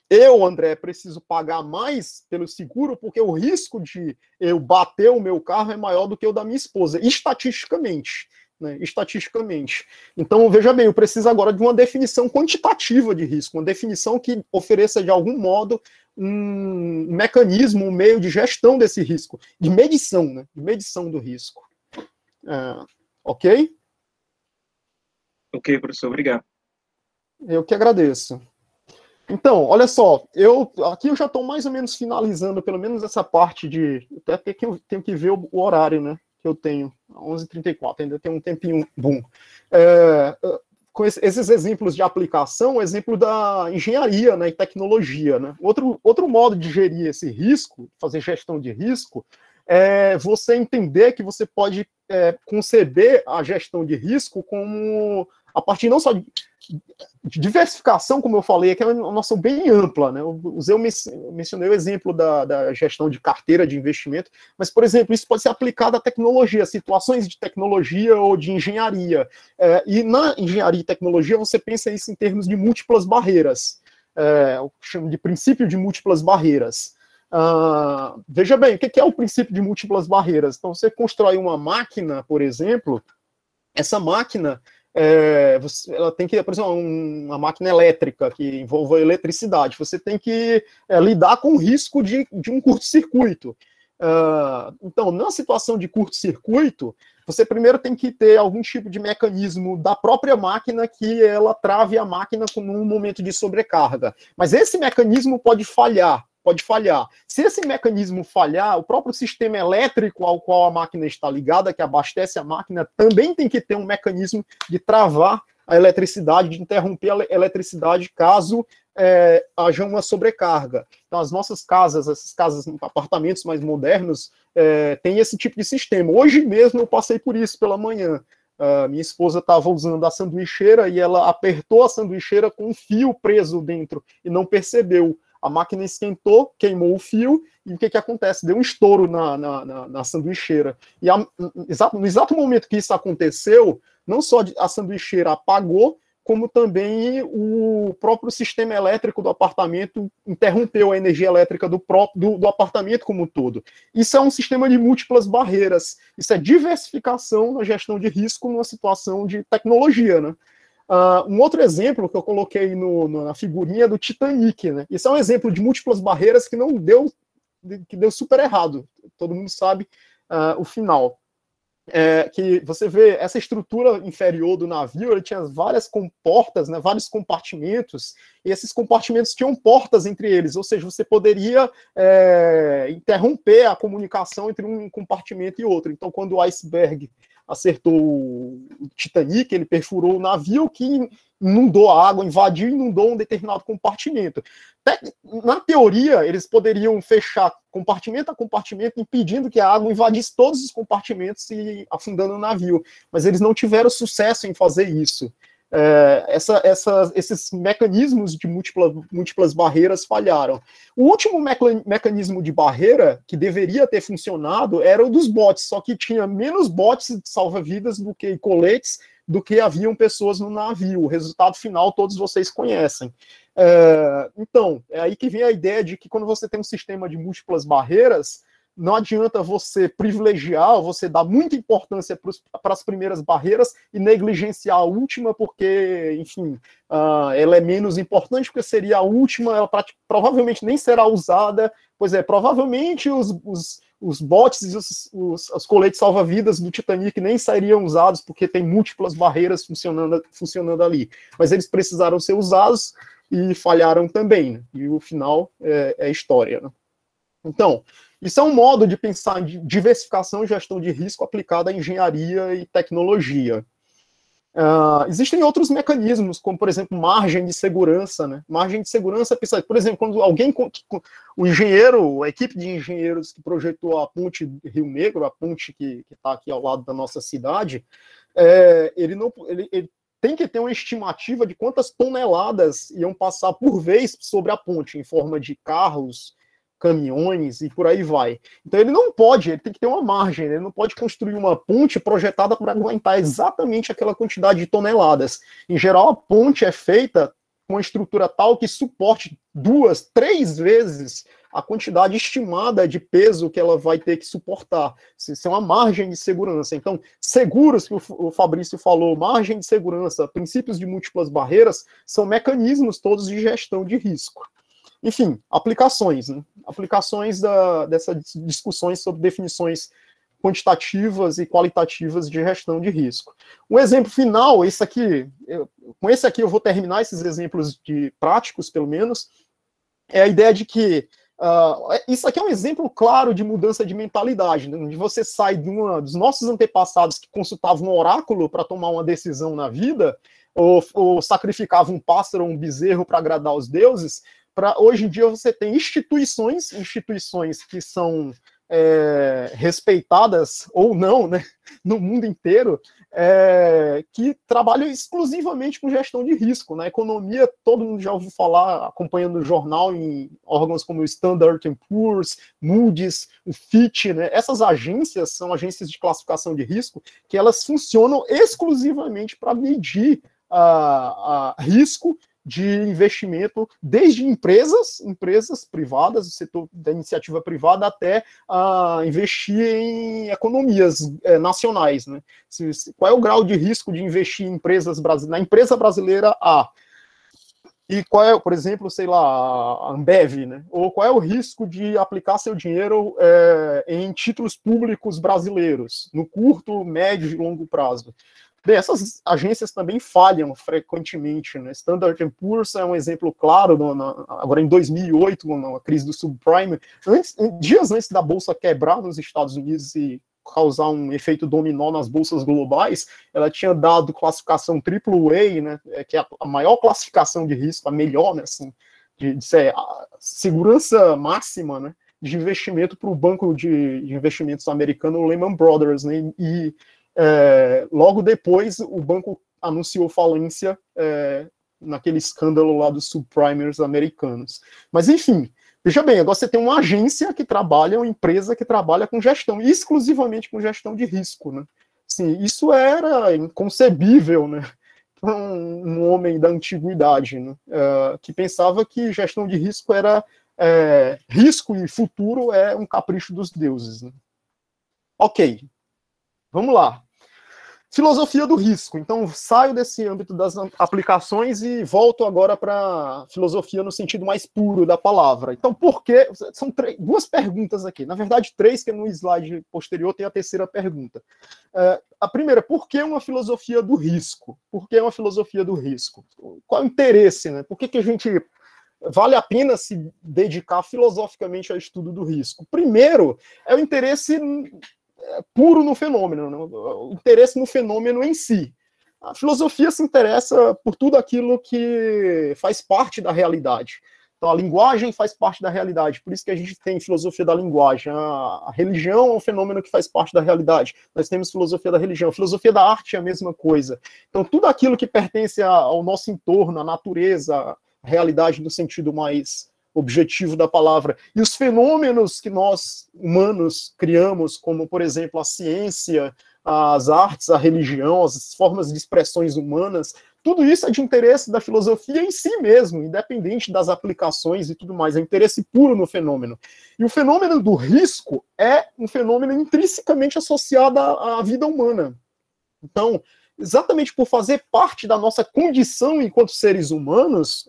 eu, André, preciso pagar mais pelo seguro porque o risco de eu bater o meu carro é maior do que o da minha esposa, estatisticamente. Né, estatisticamente. Então, veja bem, eu preciso agora de uma definição quantitativa de risco, uma definição que ofereça, de algum modo, um mecanismo, um meio de gestão desse risco, de medição, né, de medição do risco. Ok? Ok, professor, obrigado. Eu que agradeço. Então, olha só, aqui eu já estou mais ou menos finalizando, pelo menos essa parte de... Até que eu tenho que ver o horário, né, que eu tenho, 11h34, ainda tem um tempinho bom. Com esses exemplos de aplicação, o exemplo da engenharia, né, e tecnologia. Né? Outro modo de gerir esse risco, fazer gestão de risco, é você entender que você pode conceber a gestão de risco como, a partir não só de diversificação, como eu falei, que é uma noção bem ampla, né? Eu mencionei o exemplo da gestão de carteira de investimento, mas, por exemplo, isso pode ser aplicado à tecnologia, situações de tecnologia ou de engenharia. E na engenharia e tecnologia, você pensa isso em termos de múltiplas barreiras. Eu chamo de princípio de múltiplas barreiras. Veja bem, o que é o princípio de múltiplas barreiras? Então, você constrói uma máquina, por exemplo, essa máquina... ela tem que, por exemplo, uma máquina elétrica que envolva eletricidade, você tem que lidar com o risco de um curto-circuito. Então, na situação de curto-circuito, você primeiro tem que ter algum tipo de mecanismo da própria máquina que ela trave a máquina num momento de sobrecarga. Mas esse mecanismo pode falhar. Se esse mecanismo falhar, o próprio sistema elétrico ao qual a máquina está ligada, que abastece a máquina, também tem que ter um mecanismo de travar a eletricidade, de interromper a eletricidade caso haja uma sobrecarga. Então, as nossas casas, essas casas, apartamentos mais modernos, têm esse tipo de sistema. Hoje mesmo eu passei por isso pela manhã. Minha esposa estava usando a sanduicheira e ela apertou a sanduicheira com um fio preso dentro e não percebeu. A máquina esquentou, queimou o fio, e o que acontece? Deu um estouro na sanduicheira. E no exato momento que isso aconteceu, não só a sanduicheira apagou, como também o próprio sistema elétrico do apartamento interrompeu a energia elétrica do apartamento como um todo. Isso é um sistema de múltiplas barreiras. Isso é diversificação na gestão de risco numa situação de tecnologia, né? Um outro exemplo que eu coloquei na figurinha do Titanic, né? Isso é um exemplo de múltiplas barreiras que que deu super errado. Todo mundo sabe o final. Que você vê essa estrutura inferior do navio, ele tinha várias comportas, né, vários compartimentos, e esses compartimentos tinham portas entre eles, ou seja, você poderia interromper a comunicação entre um compartimento e outro. Então, quando o iceberg acertou o Titanic, ele perfurou o navio, que inundou a água, invadiu e inundou um determinado compartimento. Na teoria, eles poderiam fechar compartimento a compartimento, impedindo que a água invadisse todos os compartimentos e afundando o navio. Mas eles não tiveram sucesso em fazer isso. Esses mecanismos de múltiplas barreiras falharam. O último mecanismo de barreira que deveria ter funcionado era o dos botes, só que tinha menos botes salva-vidas do que coletes, do que haviam pessoas no navio. O resultado final todos vocês conhecem. Então, é aí que vem a ideia de que quando você tem um sistema de múltiplas barreiras, não adianta você privilegiar, você dar muita importância para as primeiras barreiras e negligenciar a última, porque, enfim, ela é menos importante, porque seria a última, ela provavelmente nem será usada, provavelmente os botes e os coletes salva-vidas do Titanic nem seriam usados, porque tem múltiplas barreiras funcionando ali. Mas eles precisaram ser usados e falharam também, né? E o final é história, né? Então, isso é um modo de pensar em diversificação e gestão de risco aplicada à engenharia e tecnologia. Existem outros mecanismos, como, por exemplo, margem de segurança, né? Margem de segurança, por exemplo, quando o engenheiro, a equipe de engenheiros que projetou a ponte Rio Negro, a ponte que está aqui ao lado da nossa cidade, ele tem que ter uma estimativa de quantas toneladas iam passar por vez sobre a ponte, em forma de carros, caminhões e por aí vai. Então ele tem que ter uma margem, ele não pode construir uma ponte projetada para aguentar exatamente aquela quantidade de toneladas. Em geral, a ponte é feita com uma estrutura tal que suporte 2, 3 vezes a quantidade estimada de peso que ela vai ter que suportar. Isso é uma margem de segurança. Então, seguros, que o Fabrício falou, margem de segurança, princípios de múltiplas barreiras, são mecanismos todos de gestão de risco. Enfim, aplicações, né? Aplicações dessas discussões sobre definições quantitativas e qualitativas de gestão de risco. Um exemplo final, com esse aqui eu vou terminar esses exemplos práticos, pelo menos, é a ideia de que isso aqui é um exemplo claro de mudança de mentalidade, né? Onde você sai dos nossos antepassados que consultavam um oráculo para tomar uma decisão na vida, ou sacrificavam um pássaro ou um bezerro para agradar os deuses, para hoje em dia você tem instituições que são respeitadas ou não, né, no mundo inteiro, que trabalham exclusivamente com gestão de risco. Na economia, todo mundo já ouviu falar, acompanhando o jornal, em órgãos como o Standard & Poor's, Moody's, o Fitch, né? Essas agências são agências de classificação de risco que elas funcionam exclusivamente para medir risco de investimento, desde empresas privadas, o setor da iniciativa privada, até investir em economias nacionais, né? Qual é o grau de risco de investir em na empresa brasileira A? E qual é, por exemplo, sei lá, a Ambev, né? Ou qual é o risco de aplicar seu dinheiro em títulos públicos brasileiros, no curto, médio e longo prazo? Bem, essas agências também falham frequentemente, né? Standard & Poor's é um exemplo claro, agora em 2008, na crise do subprime, dias antes da bolsa quebrar nos Estados Unidos e causar um efeito dominó nas bolsas globais, ela tinha dado classificação AAA, né, que é a maior classificação de risco, a melhor, né, assim, de ser a segurança máxima, né, de investimento para o banco de investimentos americano Lehman Brothers, né, e logo depois o banco anunciou falência naquele escândalo lá dos subprimers americanos. Mas enfim, veja bem, agora você tem uma agência que trabalha, uma empresa que trabalha com gestão, exclusivamente com gestão de risco, né? Assim, isso era inconcebível, né? Um homem da antiguidade, né? Que pensava que gestão de risco era risco e futuro é um capricho dos deuses, né? Ok. Vamos lá. Filosofia do risco. Então, saio desse âmbito das aplicações e volto agora para filosofia no sentido mais puro da palavra. Então, por quê? São duas perguntas aqui. Na verdade, 3, que no slide posterior tem a terceira pergunta. A primeira, por que uma filosofia do risco? Por que uma filosofia do risco? Qual é o interesse, né? Por que a gente vale a pena se dedicar filosoficamente ao estudo do risco? Primeiro, é o interesse puro no fenômeno, né? O interesse no fenômeno em si. A filosofia se interessa por tudo aquilo que faz parte da realidade. Então, a linguagem faz parte da realidade, por isso que a gente tem filosofia da linguagem. A religião é um fenômeno que faz parte da realidade. Nós temos filosofia da religião. A filosofia da arte é a mesma coisa. Então, tudo aquilo que pertence ao nosso entorno, à natureza, à realidade no sentido mais objetivo da palavra, e os fenômenos que nós, humanos, criamos, como, por exemplo, a ciência, as artes, a religião, as formas de expressões humanas, tudo isso é de interesse da filosofia em si mesmo, independente das aplicações e tudo mais, é interesse puro no fenômeno. E o fenômeno do risco é um fenômeno intrinsecamente associado à vida humana. Então, exatamente por fazer parte da nossa condição enquanto seres humanos,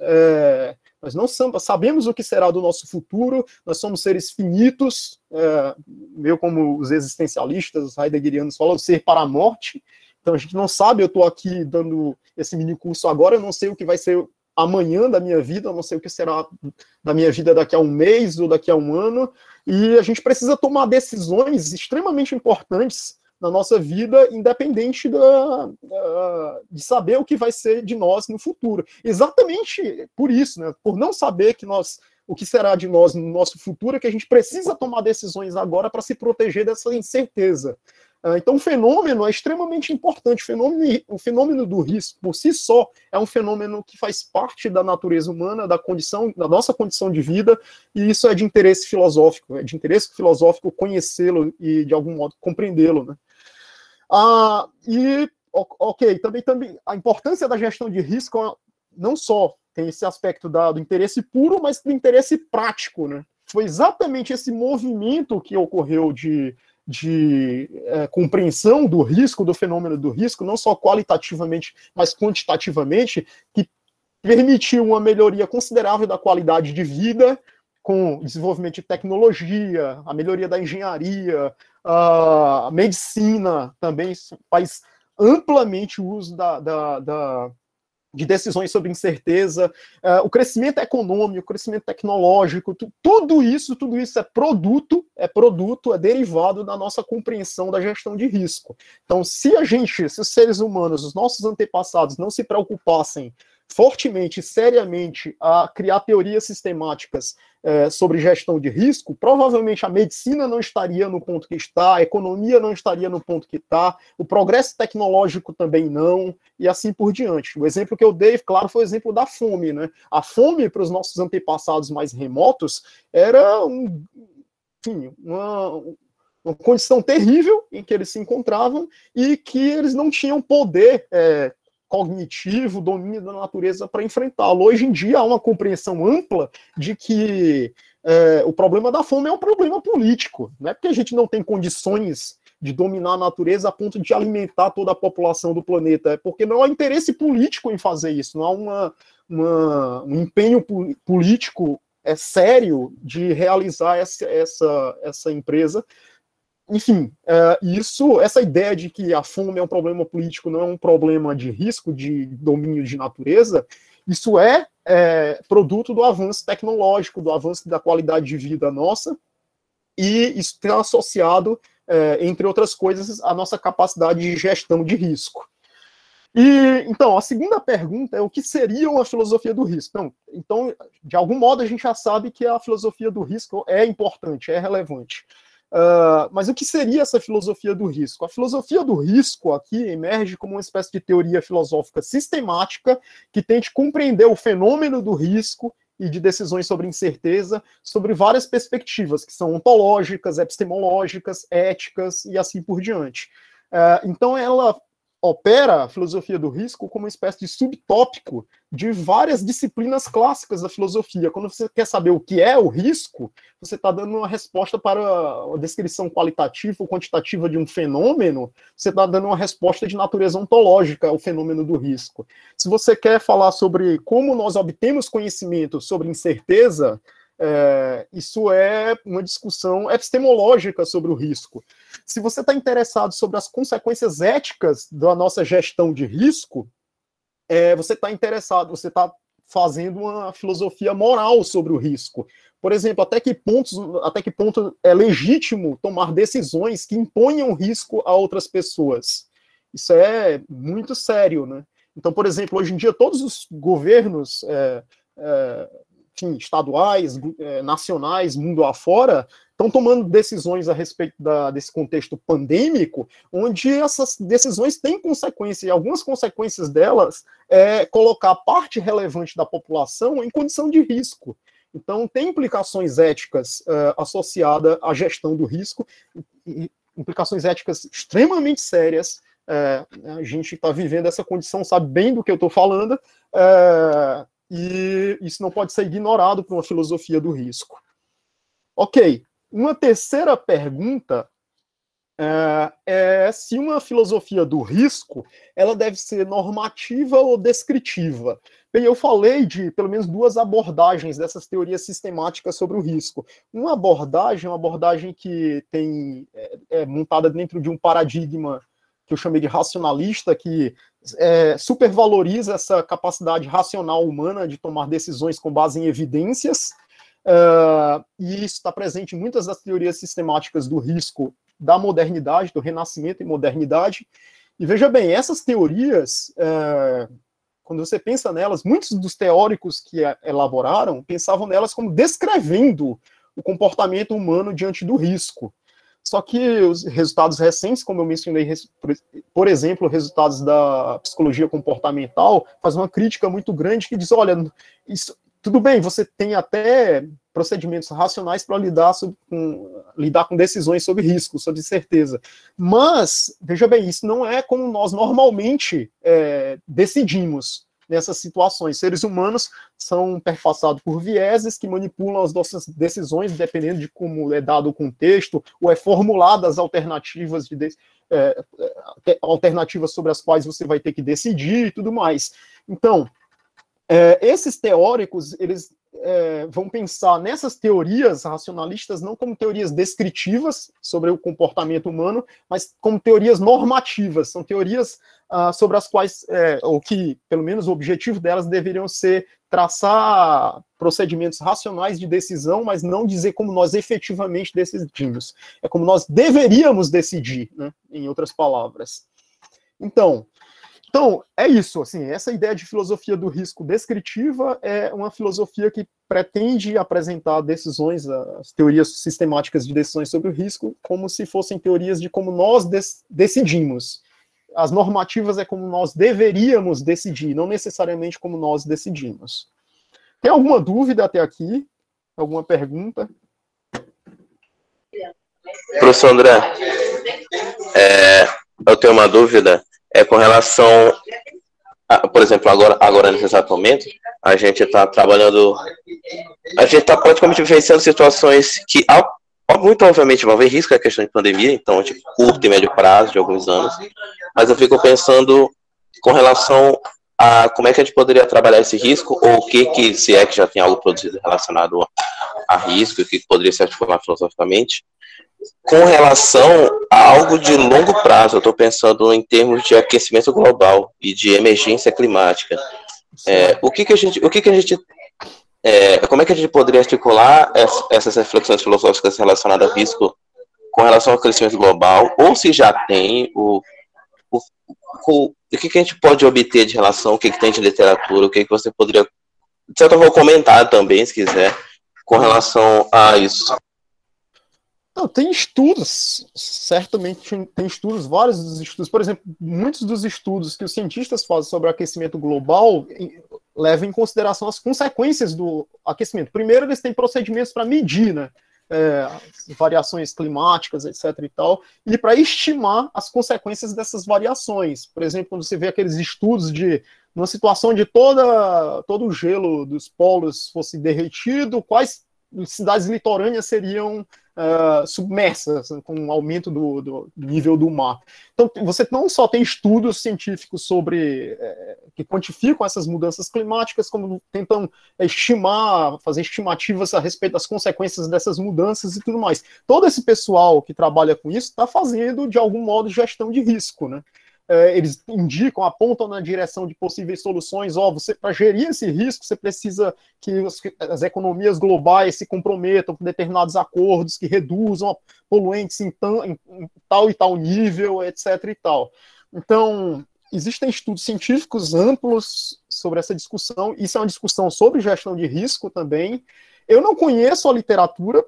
nós não sabemos o que será do nosso futuro, nós somos seres finitos, meio como os existencialistas, os heideggerianos falam, ser para a morte. Então a gente não sabe, eu estou aqui dando esse mini curso agora, eu não sei o que vai ser amanhã da minha vida, eu não sei o que será da minha vida daqui a um mês ou daqui a um ano, e a gente precisa tomar decisões extremamente importantes na nossa vida, independente de saber o que vai ser de nós no futuro. Exatamente por isso, né? Por não saber o que será de nós no nosso futuro, é que a gente precisa tomar decisões agora para se proteger dessa incerteza. Então, o fenômeno é extremamente importante. O fenômeno do risco, por si só, é um fenômeno que faz parte da natureza humana, da nossa condição de vida, e isso é de interesse filosófico. É de interesse filosófico conhecê-lo e, de algum modo, compreendê-lo, né? Também a importância da gestão de risco não só tem esse aspecto do interesse puro, mas do interesse prático, né? Foi exatamente esse movimento que ocorreu de compreensão do risco, do fenômeno do risco, não só qualitativamente, mas quantitativamente, que permitiu uma melhoria considerável da qualidade de vida, com o desenvolvimento de tecnologia, a melhoria da engenharia, a medicina também faz amplamente uso de decisões sobre incerteza, o crescimento econômico, o crescimento tecnológico, tudo isso é derivado da nossa compreensão da gestão de risco. Então, se os seres humanos, os nossos antepassados, não se preocupassem fortemente e seriamente a criar teorias sistemáticas sobre gestão de risco, provavelmente a medicina não estaria no ponto que está, a economia não estaria no ponto que está, o progresso tecnológico também não, e assim por diante. O exemplo que eu dei, claro, foi o exemplo da fome, né? A fome para os nossos antepassados mais remotos era uma condição terrível em que eles se encontravam e que eles não tinham poder cognitivo, domínio da natureza para enfrentá-lo. Hoje em dia há uma compreensão ampla de que o problema da fome é um problema político. Não é porque a gente não tem condições de dominar a natureza a ponto de alimentar toda a população do planeta, é porque não há interesse político em fazer isso, não há um empenho político sério de realizar essa empresa. Enfim, essa ideia de que a fome é um problema político, não é um problema de risco, de domínio de natureza, isso é produto do avanço tecnológico, do avanço da qualidade de vida nossa, e isso está associado, entre outras coisas, à nossa capacidade de gestão de risco. Então, a segunda pergunta é o que seria uma filosofia do risco? Então, de algum modo, a gente já sabe que a filosofia do risco é importante, é relevante. Mas o que seria essa filosofia do risco? A filosofia do risco aqui emerge como uma espécie de teoria filosófica sistemática que tente compreender o fenômeno do risco e de decisões sobre incerteza sobre várias perspectivas, que são ontológicas, epistemológicas, éticas e assim por diante. Então ela opera a filosofia do risco como uma espécie de subtópico de várias disciplinas clássicas da filosofia. Quando você quer saber o que é o risco, você está dando uma resposta para a descrição qualitativa ou quantitativa de um fenômeno, você está dando uma resposta de natureza ontológica ao fenômeno do risco. Se você quer falar sobre como nós obtemos conhecimento sobre incerteza, isso é uma discussão epistemológica sobre o risco. Se você está interessado sobre as consequências éticas da nossa gestão de risco, você está fazendo uma filosofia moral sobre o risco. Por exemplo, até que ponto é legítimo tomar decisões que imponham risco a outras pessoas? Isso é muito sério, né? Então, por exemplo, hoje em dia todos os governos estaduais, nacionais, mundo afora, estão tomando decisões a respeito desse contexto pandêmico, onde essas decisões têm consequências, e algumas consequências delas é colocar parte relevante da população em condição de risco. Então, tem implicações éticas associadas à gestão do risco, implicações éticas extremamente sérias. A gente está vivendo essa condição, sabe bem do que eu estou falando, e isso não pode ser ignorado por uma filosofia do risco. Ok, uma terceira pergunta é se uma filosofia do risco ela deve ser normativa ou descritiva. Bem, eu falei de pelo menos duas abordagens dessas teorias sistemáticas sobre o risco. Uma abordagem que é montada dentro de um paradigma que eu chamei de racionalista, que supervaloriza essa capacidade racional humana de tomar decisões com base em evidências, e isso está presente em muitas das teorias sistemáticas do risco da modernidade, do renascimento e modernidade. E veja bem, essas teorias, quando você pensa nelas, muitos dos teóricos que elaboraram pensavam nelas como descrevendo o comportamento humano diante do risco. Só que os resultados recentes, como eu mencionei, por exemplo, resultados da psicologia comportamental, faz uma crítica muito grande que diz, olha, isso, tudo bem, você tem até procedimentos racionais para lidar com decisões sobre risco, sobre certeza. Mas, veja bem, isso não é como nós normalmente decidimos nessas situações. Seres humanos são perpassados por vieses que manipulam as nossas decisões, dependendo de como é dado o contexto, ou é formuladas alternativas, alternativas sobre as quais você vai ter que decidir e tudo mais. Então, esses teóricos, eles vão pensar nessas teorias racionalistas não como teorias descritivas sobre o comportamento humano, mas como teorias normativas. São teorias sobre as quais, ou que, pelo menos, o objetivo delas deveriam ser traçar procedimentos racionais de decisão, mas não dizer como nós efetivamente decidimos. É como nós deveríamos decidir, né, em outras palavras. Então, é isso, assim, essa ideia de filosofia do risco descritiva é uma filosofia que pretende apresentar decisões, as teorias sistemáticas de decisões sobre o risco, como se fossem teorias de como nós decidimos. As normativas é como nós deveríamos decidir, não necessariamente como nós decidimos. Tem alguma dúvida até aqui? Alguma pergunta? Professor André, eu tenho uma dúvida. Com relação, por exemplo, agora nesse exato momento, a gente está trabalhando, a gente está praticamente vivenciando situações que, muito obviamente, vão haver risco, é a questão de pandemia, então, de curto e médio prazo, de alguns anos, mas eu fico pensando com relação a como é que a gente poderia trabalhar esse risco, ou o que se é que já tem algo produzido relacionado a risco, e o que poderia se articular filosoficamente, com relação a algo de longo prazo. Eu estou pensando em termos de aquecimento global e de emergência climática. Como é que a gente poderia articular essas reflexões filosóficas relacionadas a risco com relação ao crescimento global, ou se já tem, o que a gente pode obter de relação, o que tem de literatura, o que você poderia, de certa forma, comentar também, se quiser, com relação a isso. Não, tem estudos, certamente tem estudos, vários dos estudos, por exemplo, muitos dos estudos que os cientistas fazem sobre o aquecimento global levam em consideração as consequências do aquecimento. Primeiro, eles têm procedimentos para medir, né, variações climáticas, etc. e tal, e para estimar as consequências dessas variações. Por exemplo, quando você vê aqueles estudos de numa situação de todo o gelo dos polos fosse derretido, quais cidades litorâneas seriam submersas, com um aumento do nível do mar. Então, você não só tem estudos científicos sobre que quantificam essas mudanças climáticas, como tentam fazer estimativas a respeito das consequências dessas mudanças e tudo mais. Todo esse pessoal que trabalha com isso está fazendo, de algum modo, gestão de risco, né? Eles indicam, apontam na direção de possíveis soluções. Você, para gerir esse risco, você precisa que as economias globais se comprometam com determinados acordos que reduzam poluentes em tal e tal nível, etc. e tal. Então, existem estudos científicos amplos sobre essa discussão. Isso é uma discussão sobre gestão de risco também. Eu não conheço a literatura,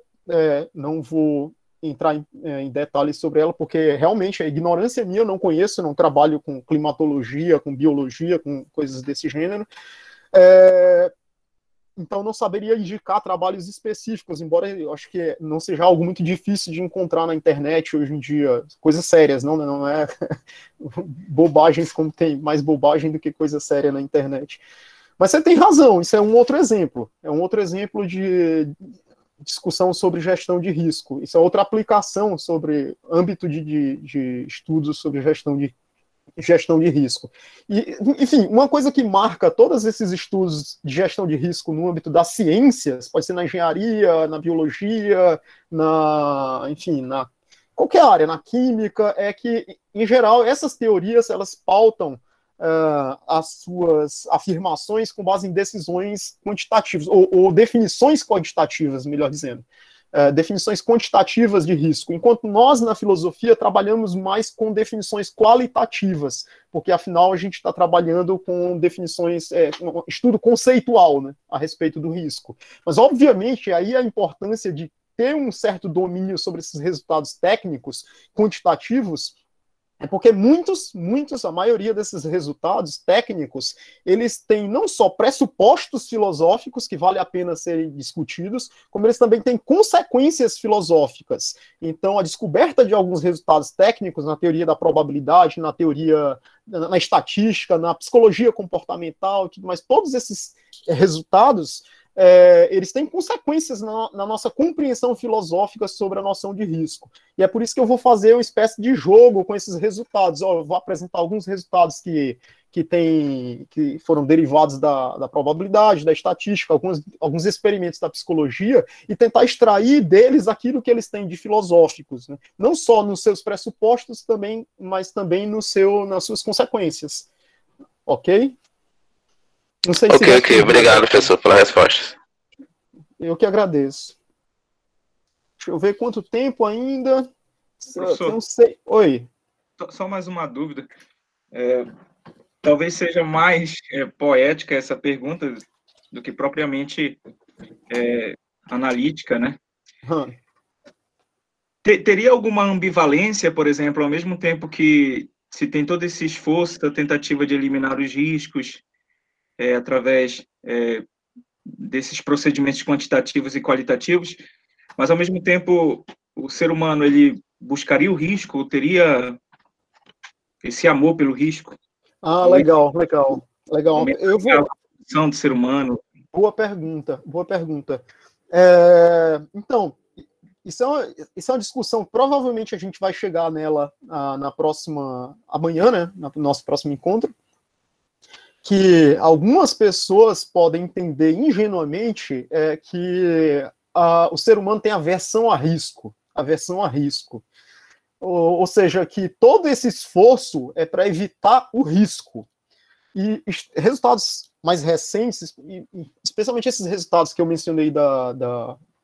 não vou entrar em detalhes sobre ela, porque realmente a ignorância minha, eu não conheço, eu não trabalho com climatologia, com biologia, com coisas desse gênero, então não saberia indicar trabalhos específicos, embora eu acho que não seja algo muito difícil de encontrar na internet hoje em dia, coisas sérias, não é bobagens, como tem mais bobagem do que coisa séria na internet. Mas você tem razão, isso é um outro exemplo de discussão sobre gestão de risco. Isso é outra aplicação sobre âmbito de estudos sobre gestão de risco. E, enfim, uma coisa que marca todos esses estudos de gestão de risco no âmbito das ciências, pode ser na engenharia, na biologia, na qualquer área, na química, é que, em geral, essas teorias, elas pautam as suas afirmações com base em decisões quantitativas, ou definições quantitativas, melhor dizendo. definições quantitativas de risco, enquanto nós, na filosofia, trabalhamos mais com definições qualitativas, porque, afinal, a gente está trabalhando com definições, um estudo conceitual, né, a respeito do risco. Mas, obviamente, aí a importância de ter um certo domínio sobre esses resultados técnicos, quantitativos, é porque muitos, a maioria desses resultados técnicos, eles têm não só pressupostos filosóficos que vale a pena serem discutidos, como eles também têm consequências filosóficas. Então, a descoberta de alguns resultados técnicos na teoria da probabilidade, na teoria, na estatística, na psicologia comportamental, mas todos esses resultados, eles têm consequências na nossa compreensão filosófica sobre a noção de risco. E é por isso que eu vou fazer uma espécie de jogo com esses resultados. Eu vou apresentar alguns resultados que foram derivados da probabilidade, da estatística, alguns experimentos da psicologia, e tentar extrair deles aquilo que eles têm de filosóficos, né? Não só nos seus pressupostos, mas também nas suas consequências. Ok? Não sei se ok. Obrigado, professor, pela resposta. Eu que agradeço. Deixa eu ver quanto tempo ainda. Professor, eu não sei. Oi. Só mais uma dúvida. Talvez seja mais poética essa pergunta do que propriamente analítica, né? Teria alguma ambivalência, por exemplo, ao mesmo tempo que se tem todo esse esforço da tentativa de eliminar os riscos, através desses procedimentos quantitativos e qualitativos, mas, ao mesmo tempo, o ser humano ele buscaria o risco, teria esse amor pelo risco? Legal. Eu vou... A condição do ser humano. Boa pergunta. Então, isso é uma discussão, provavelmente a gente vai chegar nela amanhã, né, no nosso próximo encontro, que algumas pessoas podem entender ingenuamente que o ser humano tem aversão a risco. Ou seja, que todo esse esforço é para evitar o risco. E resultados mais recentes, especialmente esses resultados que eu mencionei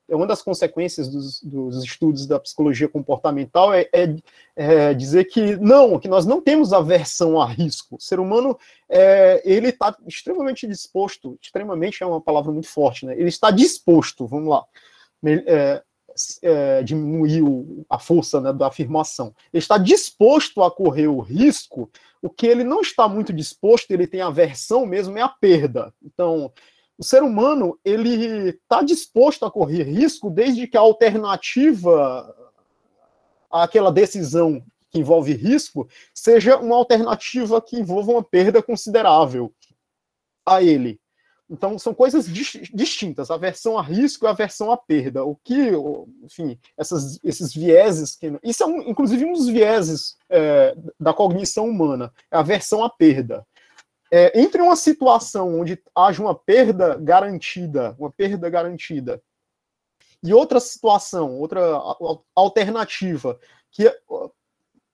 uma das consequências dos estudos da psicologia comportamental é dizer que nós não temos aversão a risco. O ser humano, ele está extremamente disposto, extremamente é uma palavra muito forte, né? Ele está disposto, vamos lá, diminuir a força, né, da afirmação. Ele está disposto a correr o risco. O que ele não está muito disposto, ele tem aversão mesmo, é a perda. Então, o ser humano, ele está disposto a correr risco desde que a alternativa àquela decisão que envolve risco seja uma alternativa que envolva uma perda considerável a ele. Então, são coisas distintas, aversão a risco e aversão à perda. Enfim, esses vieses... Isso é, inclusive, um dos vieses da cognição humana, é a aversão à perda. Entre uma situação onde haja uma perda garantida, e outra situação, outra alternativa, que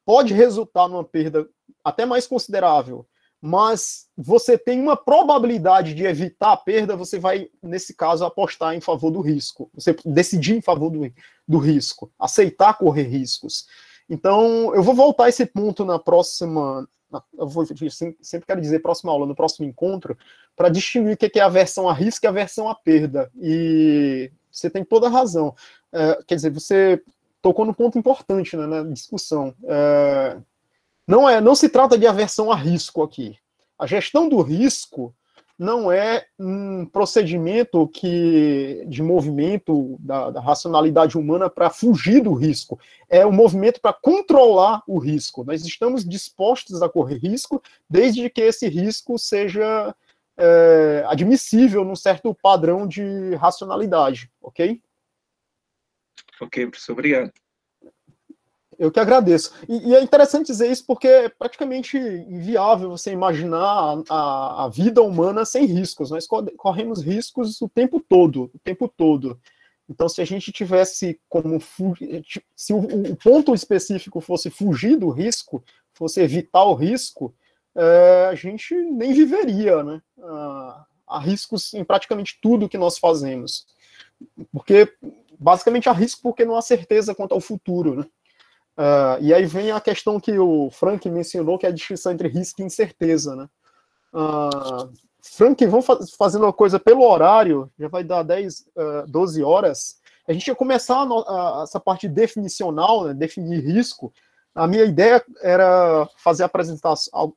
pode resultar numa perda até mais considerável, mas você tem uma probabilidade de evitar a perda, você vai, nesse caso, apostar em favor do risco. Você decidir em favor do risco, aceitar correr riscos. Então, eu vou voltar a esse ponto na próxima... sempre quero dizer próxima aula, no próximo encontro, para distinguir o que é aversão a risco e aversão à perda. E você tem toda a razão. Quer dizer, você tocou num ponto importante, né, na discussão. Não se trata de aversão a risco aqui. A gestão do risco não é um procedimento de movimento da racionalidade humana para fugir do risco. É um movimento para controlar o risco. Nós estamos dispostos a correr risco desde que esse risco seja admissível num certo padrão de racionalidade, ok? Ok, professor, obrigado. Eu que agradeço. E é interessante dizer isso porque é praticamente inviável você imaginar a vida humana sem riscos. Nós corremos riscos o tempo todo. Então, se a gente tivesse se o ponto específico fosse fugir do risco, fosse evitar o risco, a gente nem viveria, né? Há riscos em praticamente tudo que nós fazemos. Porque basicamente há risco porque não há certeza quanto ao futuro, né? E aí vem a questão que o Frank mencionou, que é a distinção entre risco e incerteza, né? Frank, vamos fazendo uma coisa pelo horário, já vai dar 12 horas. A gente ia começar essa parte definicional, né, definir risco. A minha ideia era fazer a apresentação,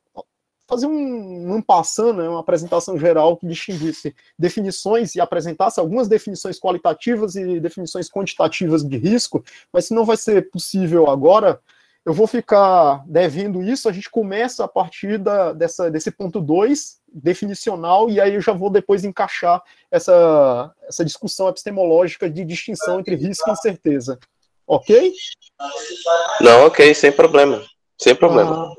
fazer um passando, né, uma apresentação geral que distinguisse definições e apresentasse algumas definições qualitativas e definições quantitativas de risco, mas se não vai ser possível agora, eu vou ficar devendo isso. A gente começa a partir desse ponto 2, definicional, e aí eu já vou depois encaixar essa discussão epistemológica de distinção entre risco e incerteza. Ok? Não, ok, sem problema. Sem problema.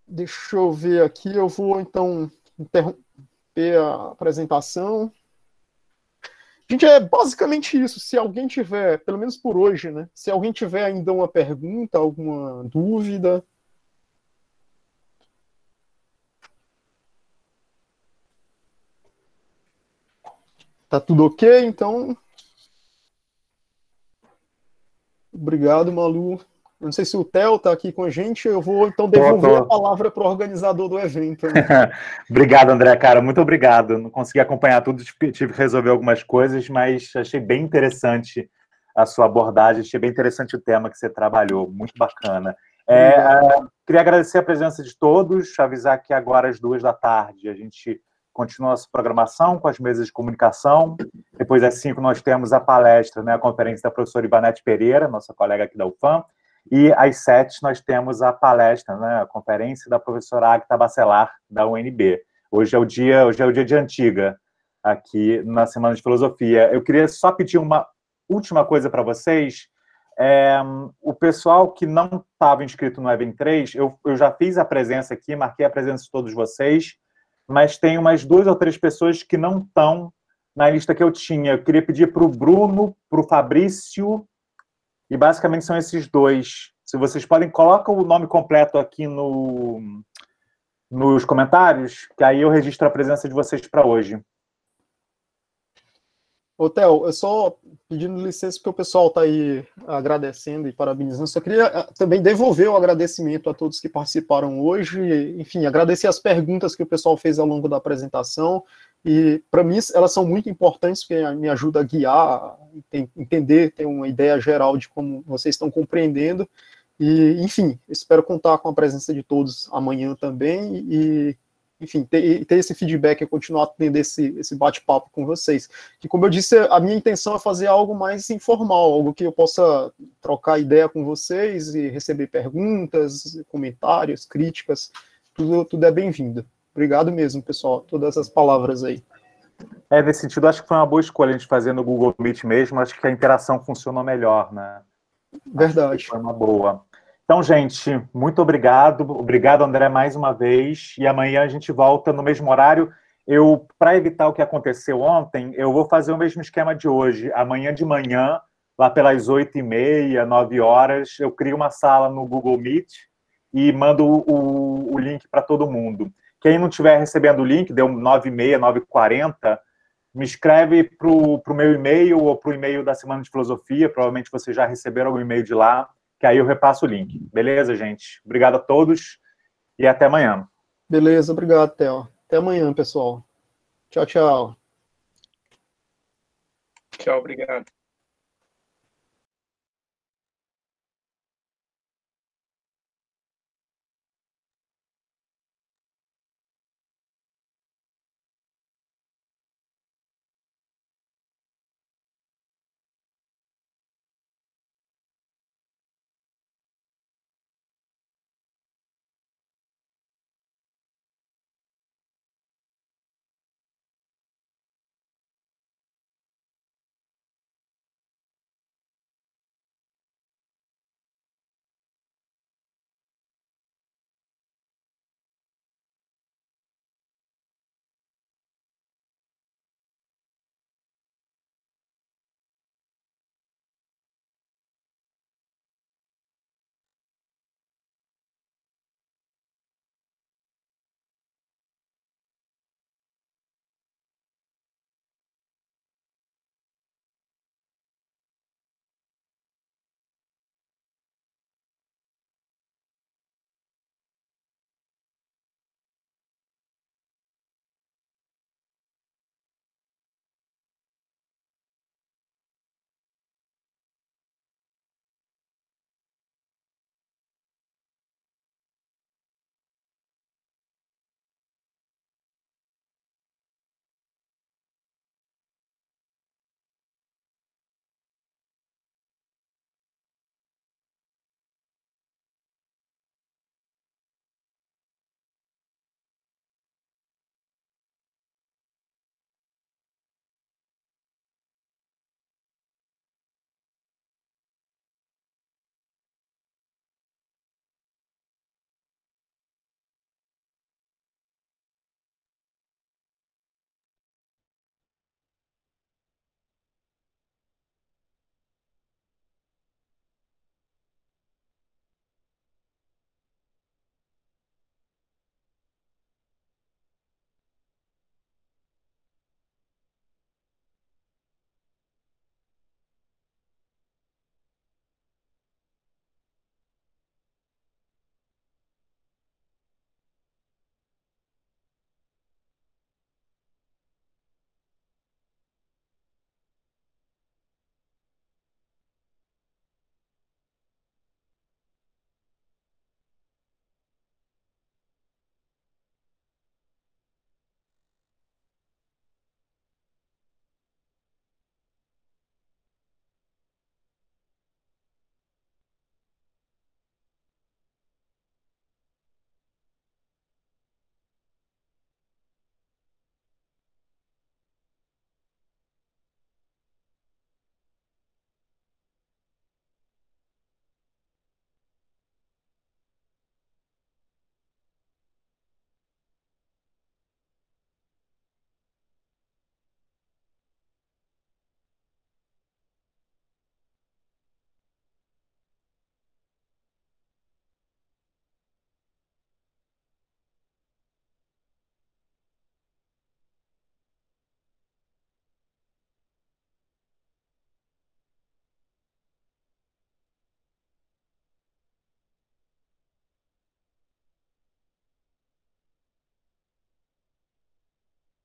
Deixa eu ver aqui, eu vou então interromper a apresentação. Gente, é basicamente isso. Se alguém tiver, pelo menos por hoje, né? Se alguém tiver ainda uma pergunta, alguma dúvida. Tá tudo ok, então. Obrigado, Malu. Eu não sei se o Theo está aqui com a gente, eu vou então devolver a palavra para o organizador do evento. Né? Obrigado, André, cara, muito obrigado. Não consegui acompanhar tudo, tive que resolver algumas coisas, mas achei bem interessante a sua abordagem, achei bem interessante o tema que você trabalhou, muito bacana. Queria agradecer a presença de todos, avisar que agora às 14h a gente continua a nossa programação com as mesas de comunicação. Depois, às 5h, nós temos a palestra, né, a conferência da professora Ivanete Pereira, nossa colega aqui da UFAM. E às 7h nós temos a palestra, né, a conferência da professora Agatha Bacelar, da UNB. Hoje é o dia de Antiga, aqui na Semana de Filosofia. Eu queria só pedir uma última coisa para vocês. O pessoal que não estava inscrito no Event 3, eu já fiz a presença aqui, marquei a presença de todos vocês, mas tem umas 2 ou 3 pessoas que não estão na lista que eu tinha. Eu queria pedir para o Bruno, para o Fabrício, e basicamente são esses 2. Se vocês podem, coloca o nome completo aqui nos comentários, que aí eu registro a presença de vocês para hoje. Ô, Theo, eu só pedindo licença porque o pessoal está aí agradecendo e parabenizando. Só queria também devolver o agradecimento a todos que participaram hoje. Enfim, agradecer as perguntas que o pessoal fez ao longo da apresentação. E, para mim, elas são muito importantes, porque me ajuda a guiar, entender, ter uma ideia geral de como vocês estão compreendendo. E, enfim, espero contar com a presença de todos amanhã também. E, enfim, ter esse feedback e continuar tendo esse bate-papo com vocês. Que, como eu disse, a minha intenção é fazer algo mais informal, algo que eu possa trocar ideia com vocês e receber perguntas, comentários, críticas. Tudo é bem-vindo. Obrigado mesmo, pessoal, todas as palavras aí. Nesse sentido, acho que foi uma boa escolha a gente fazer no Google Meet mesmo, acho que a interação funcionou melhor, né? Verdade. Foi uma boa. Então, gente, muito obrigado. Obrigado, André, mais uma vez. E amanhã a gente volta no mesmo horário. Para evitar o que aconteceu ontem, eu vou fazer o mesmo esquema de hoje. Amanhã de manhã, lá pelas 8h30, 9h, eu crio uma sala no Google Meet e mando o link para todo mundo. Quem não estiver recebendo o link, deu 9h30, 9h40, me escreve para o meu e-mail ou para o e-mail da Semana de Filosofia. Provavelmente vocês já receberam algum e-mail de lá, que aí eu repasso o link. Beleza, gente? Obrigado a todos e até amanhã. Beleza, obrigado, Theo. Até amanhã, pessoal. Tchau, tchau. Tchau, obrigado.